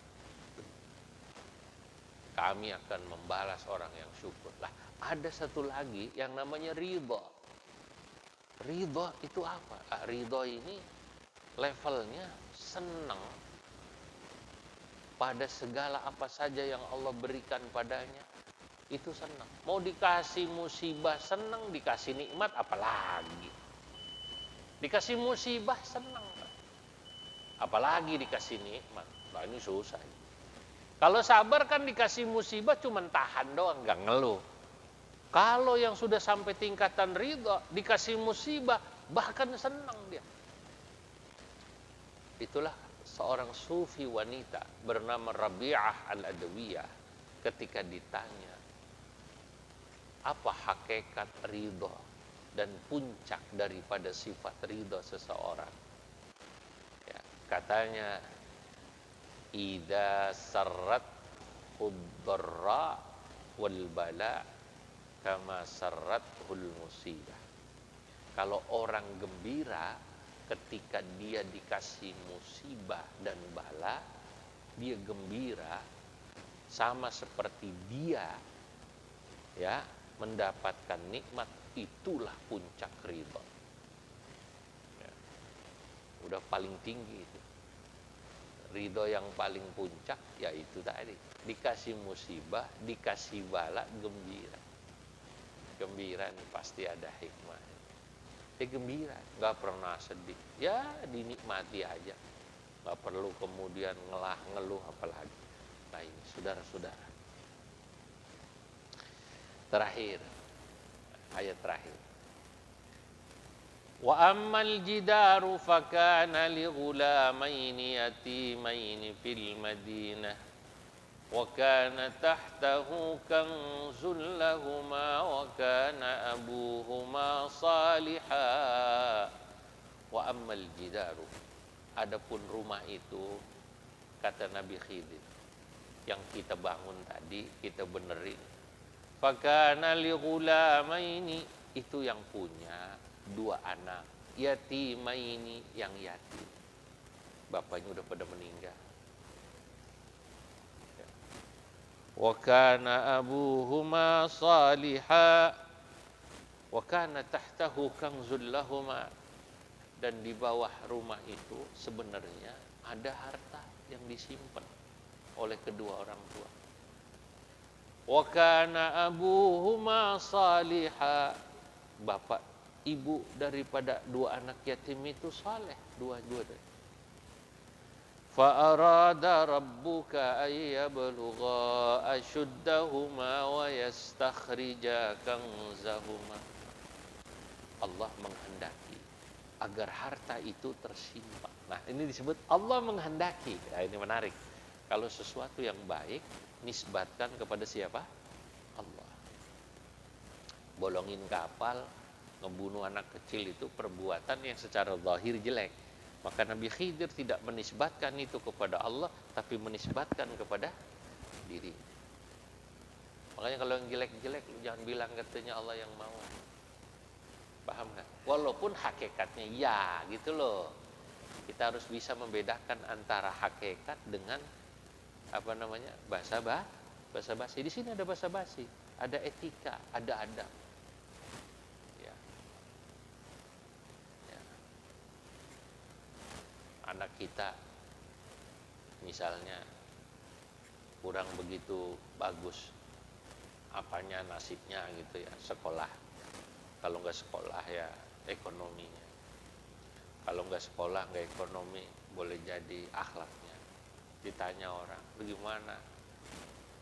Kami akan membalas orang yang syukur. Lah, ada satu lagi yang namanya ridha. Ridha itu apa? Ridha ini levelnya senang pada segala apa saja yang Allah berikan padanya. Itu senang. Mau dikasih musibah senang, dikasih nikmat apalagi. Dikasih musibah senang. Apalagi dikasih nikmat. Nah, ini susah. Kalau sabar kan dikasih musibah cuma tahan doang, nggak ngeluh. Kalau yang sudah sampai tingkatan ridha, dikasih musibah, bahkan senang dia. Itulah seorang sufi wanita bernama Rabi'ah Al-Adawiyah ketika ditanya, apa hakikat ridha dan puncak daripada sifat ridha seseorang? Ya, katanya, idza sarrat huddarra wal bala kama sarrat hul musibah. Kalau orang gembira ketika dia dikasih musibah dan bala, dia gembira sama seperti dia ya mendapatkan nikmat. Itulah puncak ridha. Ya, udah paling tinggi itu. Ridho yang paling puncak yaitu tadi, dikasih musibah, dikasih bala, gembira. Gembira nih pasti ada hikmah. Gembira, nggak pernah sedih. Ya dinikmati aja, nggak perlu kemudian ngeluh apalagi. Nah ini saudara-saudara. Terakhir, ayat terakhir. Wa ammal jidaru fakana li ghulamaini yatimaini fil madinah wa kana tahtahu kanzun lahuma wa kana abuhuma salihah. Wa ammal jidaru, adapun rumah itu, kata Nabi Khidir, yang kita bangun tadi, kita benerin, fakana li ghulamaini, itu yang punya dua anak yatimaini, yang yatim, bapaknya udah pada meninggal. Wa kana abuhuma salihah wa kana tahtahu kanzul lahuma, dan di bawah rumah itu sebenarnya ada harta yang disimpan oleh kedua orang tua. Wa kana abuhuma salihah, bapak ibu daripada dua anak yatim itu saleh, dua-dua. Fa arada rabbuka ay yablugha ashuddahuma wa yastakhrija kanzahuma. Allah menghendaki agar harta itu tersimpan. Nah, ini disebut Allah menghendaki. Nah, ini menarik. Kalau sesuatu yang baik nisbatkan kepada siapa? Allah. Bolongin kapal, ngebunuh anak kecil itu perbuatan yang secara zahir jelek. Maka Nabi Khidir tidak menisbatkan itu kepada Allah, tapi menisbatkan kepada diri. Makanya kalau yang jelek-jelek, jangan bilang katanya Allah yang mau. Paham kan? Walaupun hakikatnya ya gitu loh. Kita harus bisa membedakan antara hakikat dengan bahasa basi. Di sini ada bahasa basi, ada etika, ada adab. Anak kita misalnya kurang begitu bagus apanya, nasibnya gitu ya, sekolah. Kalau nggak sekolah ya ekonominya. Kalau nggak sekolah nggak ekonomi, boleh jadi akhlaknya. Ditanya orang, bagaimana?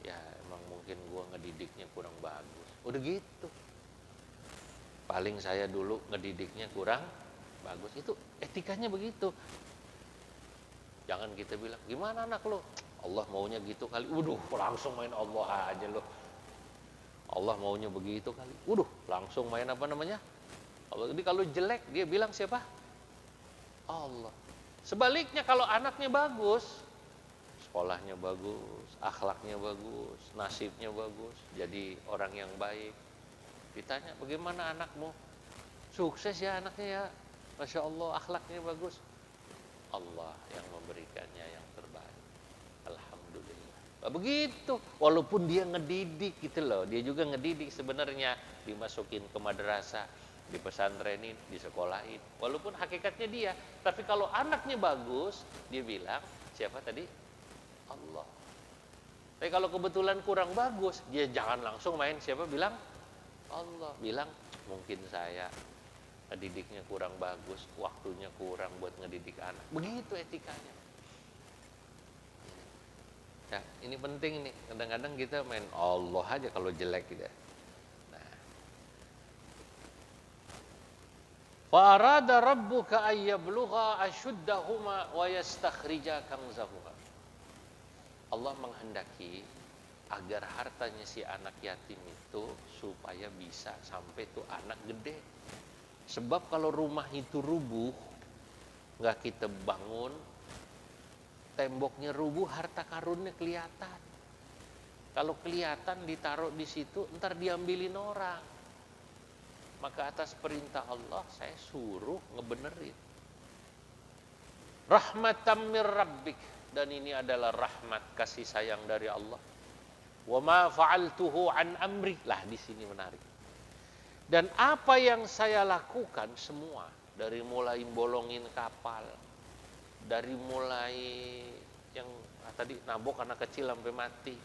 Ya emang mungkin gua ngedidiknya kurang bagus. Udah gitu. Paling saya dulu ngedidiknya kurang bagus. Itu etikanya begitu. Jangan kita bilang, gimana anak lo? Allah maunya gitu kali. Waduh, langsung main Allah aja lo. Allah maunya begitu kali. Waduh, langsung main apa namanya? Allah. Jadi kalau jelek, dia bilang siapa? Allah. Sebaliknya kalau anaknya bagus, sekolahnya bagus, akhlaknya bagus, nasibnya bagus, jadi orang yang baik. Ditanya, bagaimana anakmu? Sukses ya anaknya ya. Masya Allah, akhlaknya bagus. Allah yang memberikannya yang terbaik. Alhamdulillah. Begitu. Walaupun dia ngedidik gitu loh. Dia juga ngedidik sebenarnya. Dimasukin ke madrasah, di pesantrenin, di sekolahin. Walaupun hakikatnya dia. Tapi kalau anaknya bagus, dia bilang, siapa tadi? Allah. Tapi kalau kebetulan kurang bagus, dia jangan langsung main siapa bilang? Allah. Bilang, mungkin saya ngedidiknya kurang bagus, waktunya kurang buat ngedidik anak. Begitu etikanya. Nah, ini penting nih. Kadang-kadang kita main Allah aja kalau jelek gitu. Nah. Fa arada rabbuka ay yablugha ashuddahuma wa yastakhrija kanzahuma. Allah menghendaki agar hartanya si anak yatim itu supaya bisa sampai tuh anak gede. Sebab kalau rumah itu rubuh, nggak kita bangun, temboknya rubuh, harta karunnya kelihatan. Kalau kelihatan ditaruh di situ, ntar diambilin orang. Maka atas perintah Allah, saya suruh ngebenerin. Rahmatan mir rabbik, dan ini adalah rahmat kasih sayang dari Allah. Wa ma fa'altuhu an amri, lah di sini menarik. Dan apa yang saya lakukan semua, dari mulai bolongin kapal, dari mulai yang tadi nabok anak kecil sampai mati,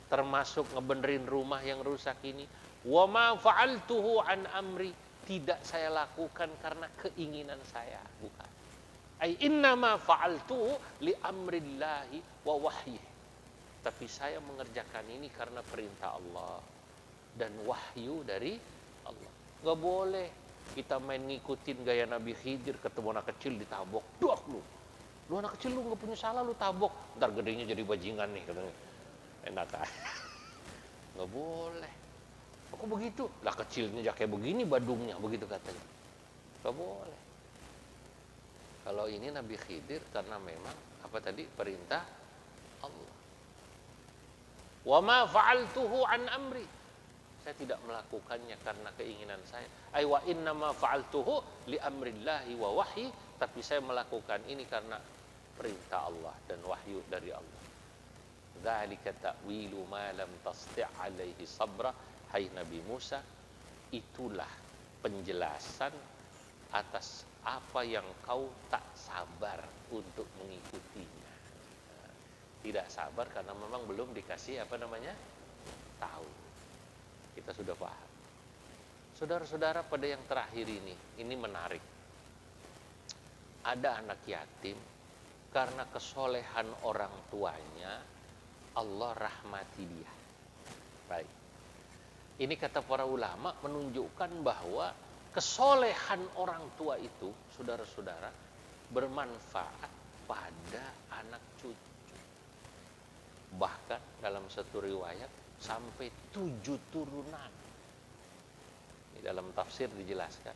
termasuk ngebenerin rumah yang rusak ini, wa ma fa'altuhu an amri, tidak saya lakukan karena keinginan saya, bukan. Ai innama fa'altuhu li amrillahi wa wahyi. Tapi saya mengerjakan ini karena perintah Allah dan wahyu dari Allah. Nggak boleh kita main ngikutin gaya Nabi Khidir, ketemu anak kecil ditabok, duak lu anak kecil lu nggak punya salah, lu tabok, ntar gedenya jadi bajingan nih katanya. Enak aja. Nggak boleh. Kok begitu? Lah kecilnya kayak begini badungnya, begitu katanya. Nggak boleh. Kalau ini Nabi Khidir karena memang apa tadi perintah Allah. Wa ma fa'altuhu an amri, saya tidak melakukannya karena keinginan saya. Ay wa inna ma fa'altuhu li amrillahi wa wahyi, tapi saya melakukan ini karena perintah Allah dan wahyu dari Allah. Dzalika ta'wilu ma lam tasti' alaihi sabra. Hai Nabi Musa, itulah penjelasan atas apa yang kau tak sabar untuk mengikutinya. Tidak sabar karena memang belum dikasih apa namanya? Tahu. Kita sudah paham. Saudara-saudara, pada yang terakhir ini menarik. Ada anak yatim, karena kesolehan orang tuanya, Allah rahmati dia. Baik. Ini kata para ulama menunjukkan bahwa kesolehan orang tua itu, saudara-saudara, bermanfaat pada anak cucu. Bahkan dalam satu riwayat sampai 7 turunan. Di dalam tafsir dijelaskan,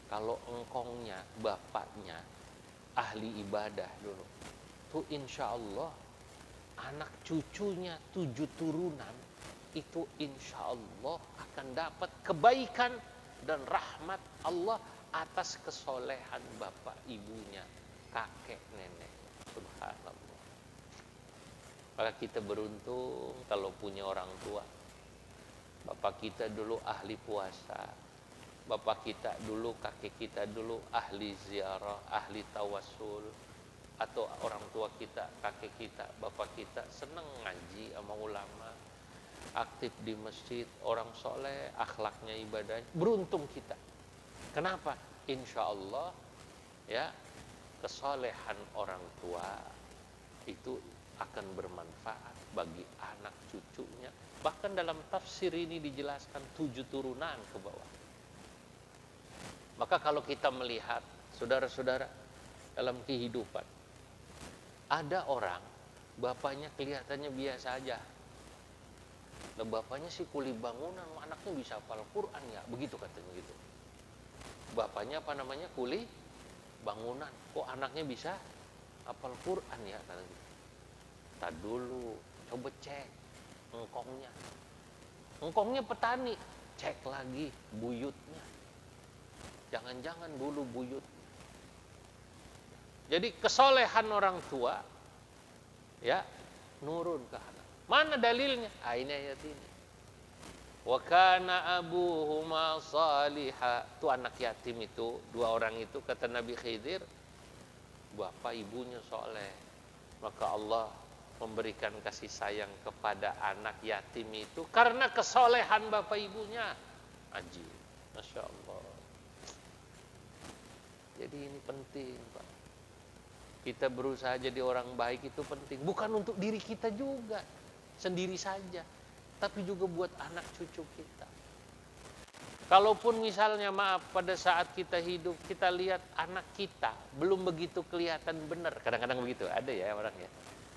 kalau engkongnya, bapaknya ahli ibadah dulu, tuh insya Allah anak cucunya 7 turunan itu insya Allah akan dapat kebaikan dan rahmat Allah atas kesolehan bapak ibunya, kakek nenek. Subhanallah. Maka kita beruntung kalau punya orang tua. Bapak kita dulu ahli puasa, bapak kita dulu, kakek kita dulu ahli ziarah, ahli tawasul, atau orang tua kita, kakek kita, bapak kita senang ngaji sama ulama, aktif di masjid, orang soleh, akhlaknya ibadahnya. Beruntung kita. Kenapa? Insya Allah ya, kesolehan orang tua itu akan bermanfaat bagi anak cucunya. Bahkan dalam tafsir ini dijelaskan 7 turunan ke bawah. Maka kalau kita melihat saudara-saudara dalam kehidupan, Ada orang, bapaknya kelihatannya biasa aja. Nah, bapaknya sih kuli bangunan, anaknya bisa hafal Quran ya, begitu katanya gitu. Bapaknya apa namanya, kuli bangunan, kok anaknya bisa hafal Quran ya, katanya gitu. Tak dulu, coba cek engkongnya. Engkongnya petani, cek lagi buyutnya. Jangan-jangan dulu buyut. Jadi kesolehan orang tua ya nurun ke anak. Mana dalilnya? Ini ayat ini. Wa kana abuhuma salihah. Itu anak yatim itu, dua orang itu kata Nabi Khidir, bapak ibunya soleh. Maka Allah memberikan kasih sayang kepada anak yatim itu karena kesolehan bapak ibunya. Ajib, Masya Allah. Jadi ini penting, Pak. Kita berusaha jadi orang baik itu penting. Bukan untuk diri kita juga, sendiri saja. Tapi juga buat anak cucu kita. Kalaupun misalnya maaf, pada saat kita hidup, kita lihat anak kita belum begitu kelihatan benar. Kadang-kadang begitu, ada ya orangnya.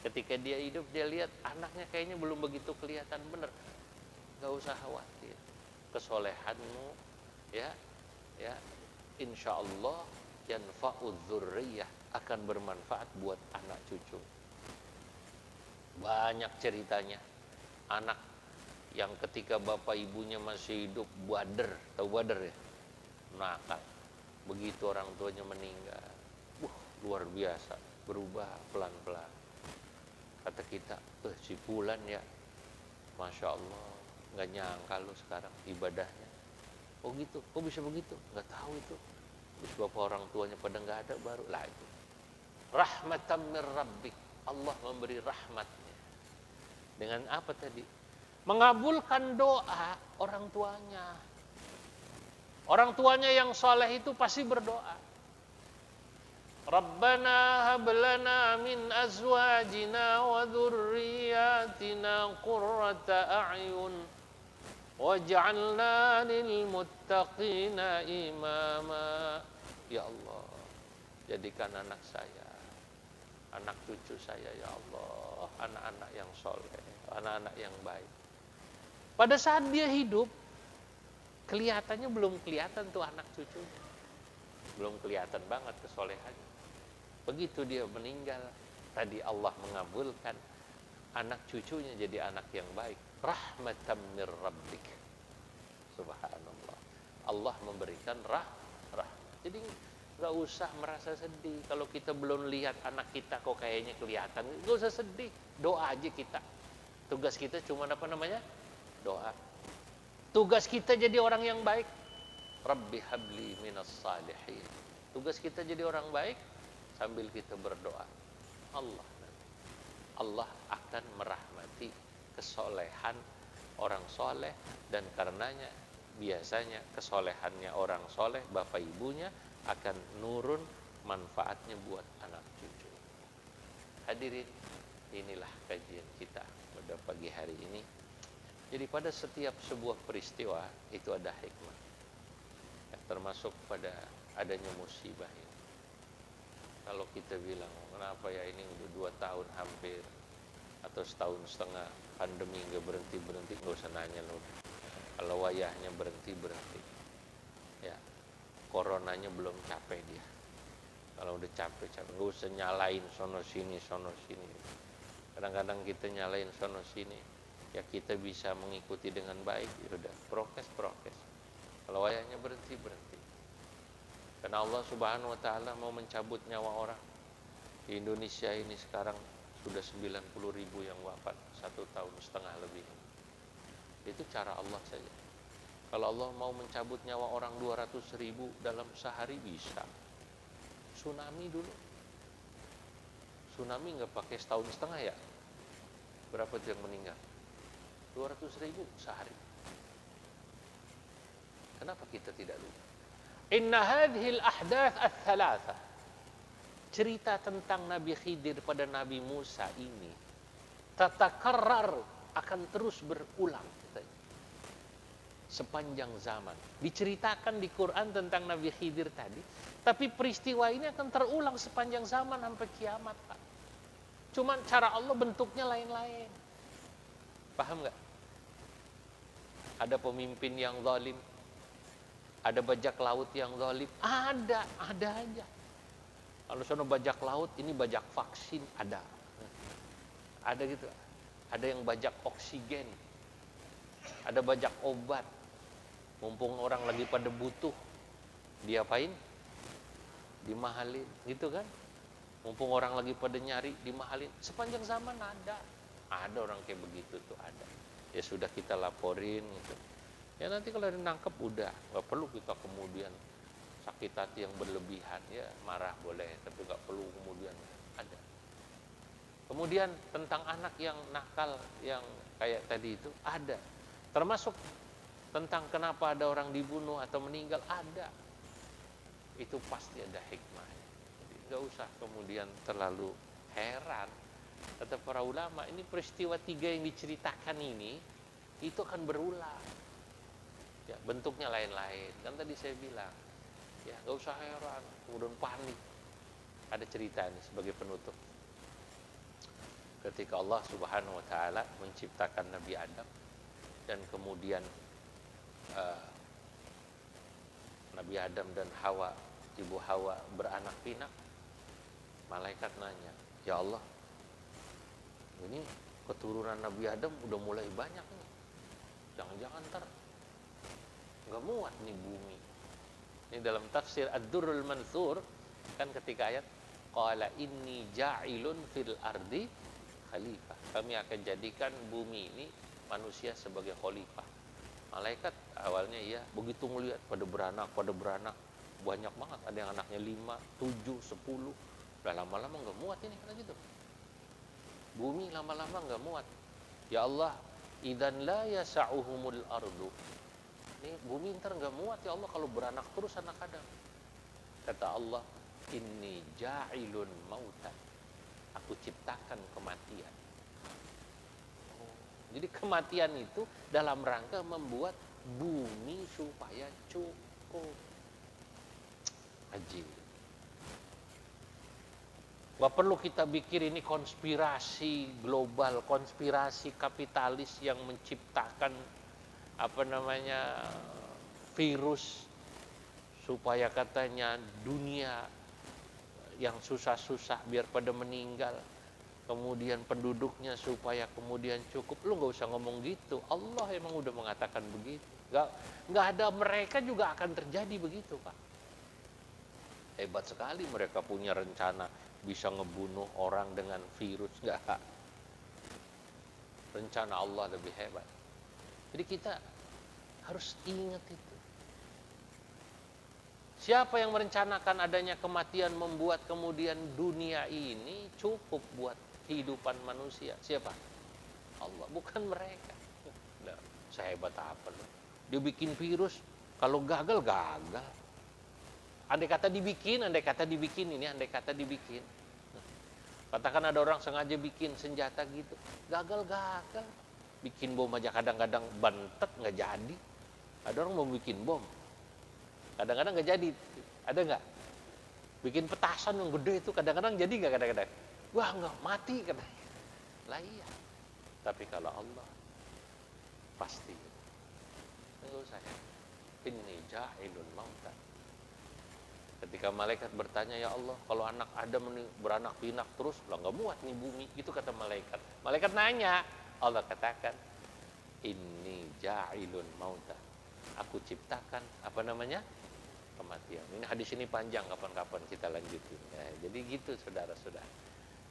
Ketika dia hidup, dia lihat anaknya kayaknya belum begitu kelihatan benar. Gak usah khawatir. Kesolehanmu, ya, insya Allah yanfa'udz dzurriyyah, akan bermanfaat buat anak cucu. Banyak ceritanya. Anak yang ketika bapak ibunya masih hidup bader, tahu bader ya? Nakal. Begitu orang tuanya meninggal, luar biasa, berubah pelan-pelan. Kata kita, si Fulan ya, Masya Allah, nggak nyangka lu sekarang ibadahnya. Oh gitu, kok bisa begitu? Nggak tahu itu. Terus bapak orang tuanya pada nggak ada, baru lah itu. Rahmatan min rabbik, Allah memberi rahmatnya. Dengan apa tadi? Mengabulkan doa orang tuanya. Orang tuanya yang soleh itu pasti berdoa. Rabbana hablana min azwajina wa dhurriyyatina qurrata a'yun waj'alna lil muttaqina imama. Ya Allah, jadikan anak saya, anak cucu saya ya Allah, anak-anak yang soleh, anak-anak yang baik. Pada saat dia hidup, kelihatannya belum kelihatan tuh anak cucunya. Belum kelihatan banget kesolehannya. Begitu dia meninggal, tadi Allah mengabulkan anak cucunya jadi anak yang baik. Rahmatan mir rabbik. Subhanallah. Allah memberikan rahmat. Jadi nggak usah merasa sedih kalau kita belum lihat anak kita kok kayaknya kelihatan. Nggak usah sedih, doa aja kita. Tugas kita cuma apa namanya? Doa. Tugas kita jadi orang yang baik. Rabbi habli minas salihin. Tugas kita jadi orang baik sambil kita berdoa. Allah akan merahmati kesolehan orang soleh, dan karenanya biasanya kesolehannya orang soleh, bapak ibunya akan nurun manfaatnya buat anak cucu. Hadirin, inilah kajian kita pada pagi hari ini. Jadi pada setiap sebuah peristiwa itu ada hikmah, ya, termasuk pada adanya musibah ini. Kalau kita bilang, kenapa ya ini udah 2 tahun hampir, atau setahun setengah pandemi nggak berhenti-berhenti, nggak usah nanya loh. Kalau wayahnya berhenti-berhenti, ya coronanya belum capek dia. Kalau udah capek, nggak usah nyalain sono sini. Kadang-kadang kita nyalain sono sini, ya kita bisa mengikuti dengan baik, ya udah prokes. Kalau wayahnya berhenti. Karena Allah Subhanahu wa taala mau mencabut nyawa orang. Di Indonesia ini sekarang sudah 90.000 yang wafat 1,5 tahun lebih. Itu cara Allah saja. Kalau Allah mau mencabut nyawa orang 200.000 dalam sehari bisa. Tsunami dulu. Tsunami nggak pakai 1,5 tahun ya? Berapa tuh yang meninggal? 200.000 sehari. Kenapa kita tidak lupa? Inna hadhil ahdath ats-tsalatsa. Cerita tentang Nabi Khidir pada Nabi Musa ini tatakarrar, akan terus berulang sepanjang zaman. Diceritakan di Quran tentang Nabi Khidir tadi, tapi peristiwa ini akan terulang sepanjang zaman sampai kiamat, Pak. Cuman cara Allah bentuknya lain-lain. Paham nggak? Ada pemimpin yang zalim, ada bajak laut yang zalim, ada aja. Kalau sono bajak laut, ini bajak vaksin, ada gitu. Ada yang bajak oksigen, ada bajak obat. Mumpung orang lagi pada butuh, diapain? Dimahalin, gitu kan? Mumpung orang lagi pada nyari, dimahalin. Sepanjang zaman ada orang kayak begitu tuh, ada. Ya sudah, kita laporin gitu. Ya nanti kalau ditangkap udah, nggak perlu kita kemudian sakit hati yang berlebihan. Ya marah boleh, tapi nggak perlu kemudian ada. Kemudian tentang anak yang nakal, yang kayak tadi itu ada. Termasuk tentang kenapa ada orang dibunuh atau meninggal, ada. Itu pasti ada hikmahnya. Jadi nggak usah kemudian terlalu heran. Kata para ulama, ini peristiwa 3 yang diceritakan ini itu akan berulang. Ya, bentuknya lain-lain. Kan tadi saya bilang, ya nggak usah heran, kemudian panik. Ada cerita ini sebagai penutup. Ketika Allah Subhanahu wa taala menciptakan Nabi Adam dan kemudian Nabi Adam dan Hawa, ibu Hawa beranak pinak, malaikat nanya, "Ya Allah, ini keturunan Nabi Adam udah mulai banyak nih. Jangan-jangan ntar nggak muat nih bumi." Ini dalam tafsir Ad-Durrul Mansur kan ketika ayat qala inni ja'ilun fil ardi khalifah. Kami akan jadikan bumi ini manusia sebagai khalifah. Malaikat awalnya ya begitu melihat pada beranak banyak banget, ada yang anaknya 5, 7, 10. Udah lama-lama nggak muat ini kata gitu. Bumi lama-lama nggak muat. Ya Allah, idzan la yasa'uhumul ardu. Ini bumi ntar nggak muat ya Allah kalau beranak terus anak Adam. Kata Allah, inni ja'ilun mautan. Aku ciptakan kematian. Jadi kematian itu dalam rangka membuat bumi supaya cukup. Ajib. Gak perlu kita pikir ini konspirasi global, konspirasi kapitalis yang menciptakan virus supaya katanya dunia yang susah-susah biar pada meninggal, kemudian penduduknya supaya kemudian cukup. Lu gak usah ngomong gitu. Allah emang udah mengatakan begitu. Gak ada, mereka juga akan terjadi begitu, Pak. Hebat sekali mereka punya rencana bisa ngebunuh orang dengan virus. Gak. Rencana Allah lebih hebat. Jadi kita harus ingat itu. Siapa yang merencanakan adanya kematian membuat kemudian dunia ini cukup buat kehidupan manusia? Siapa? Allah, bukan mereka. Nah, sehebat apa loh. Dia bikin virus, kalau gagal. Andai kata dibikin. Katakan ada orang sengaja bikin senjata gitu, gagal. Bikin bom aja kadang-kadang bantet nggak jadi. Ada orang mau bikin bom, kadang-kadang nggak jadi. Ada nggak? Bikin petasan yang gede itu kadang-kadang jadi nggak? Kadang-kadang wah nggak, mati katanya. Lah iya, tapi kalau Allah pasti. Nggak usah ya, inni ja'ilun mauta. Ketika malaikat bertanya, ya Allah, kalau anak Adam ini beranak pinak terus, lah nggak muat nih bumi. Gitu kata malaikat. Malaikat nanya, Allah katakan, inni ja'ilun mauta. Aku ciptakan kematian. Ini hadis ini panjang, kapan-kapan kita lanjutin. Ya, jadi gitu saudara-saudara.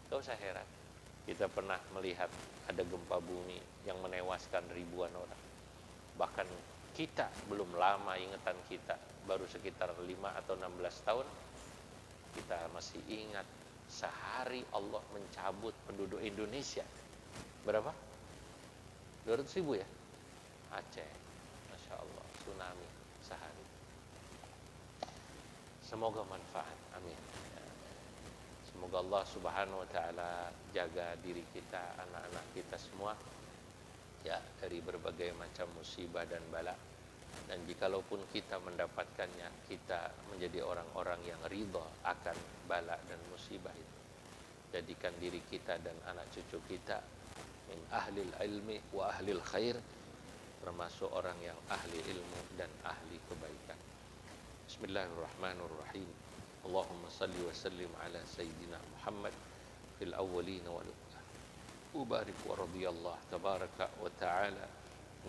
Gak usah heran. Kita pernah melihat ada gempa bumi yang menewaskan ribuan orang. Bahkan kita belum lama, ingatan kita baru sekitar 5 atau 16 tahun, kita masih ingat sehari Allah mencabut penduduk Indonesia. Berapa? 200.000 ya? Aceh. Masya Allah, tsunami sehari. Semoga manfaat, amin. Semoga Allah Subhanahu wa taala jaga diri kita, anak-anak kita semua ya dari berbagai macam musibah dan bala. Dan jikalaupun kita mendapatkannya, kita menjadi orang-orang yang ridha akan bala dan musibah itu. jadikan diri kita dan anak cucu kita min ahlil ilmi wa ahlil khair, termasuk orang yang ahli ilmu dan ahli kebaikan. Bismillahirrahmanirrahim. Allahumma salli wa sallim ala sayyidina Muhammad fil awwalin wal ubarik wa radiyallahu tabaraka wa ta'ala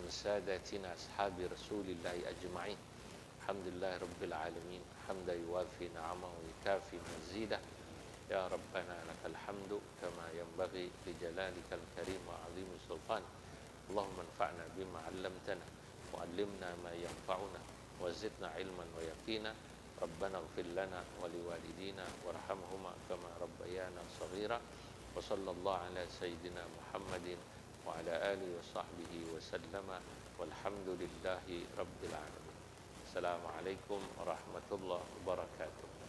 min sadatina ashabi rasulillahi ajma'in. Alhamdulillah rabbil alamin, hamdan yuwafi ni'amahu wa yukafi mazidah. Ya Rabbana lakal hamdu kama yanbaghi li jalalikal karim wa 'azimi sultan. Allahumma anfa'na bima 'allamtana wa 'allimna ma yanfa'una wa zidna ilman wa yaqina. Rabbana ighfir lana wa liwalidina warhamhuma kama rabbayana shaghira. Wa sallallahu ala sayyidina Muhammadin wa ala alihi wa sahbihi wa sallama walhamdulillahi rabbil alamin. Assalamualaikum warahmatullahi wabarakatuh.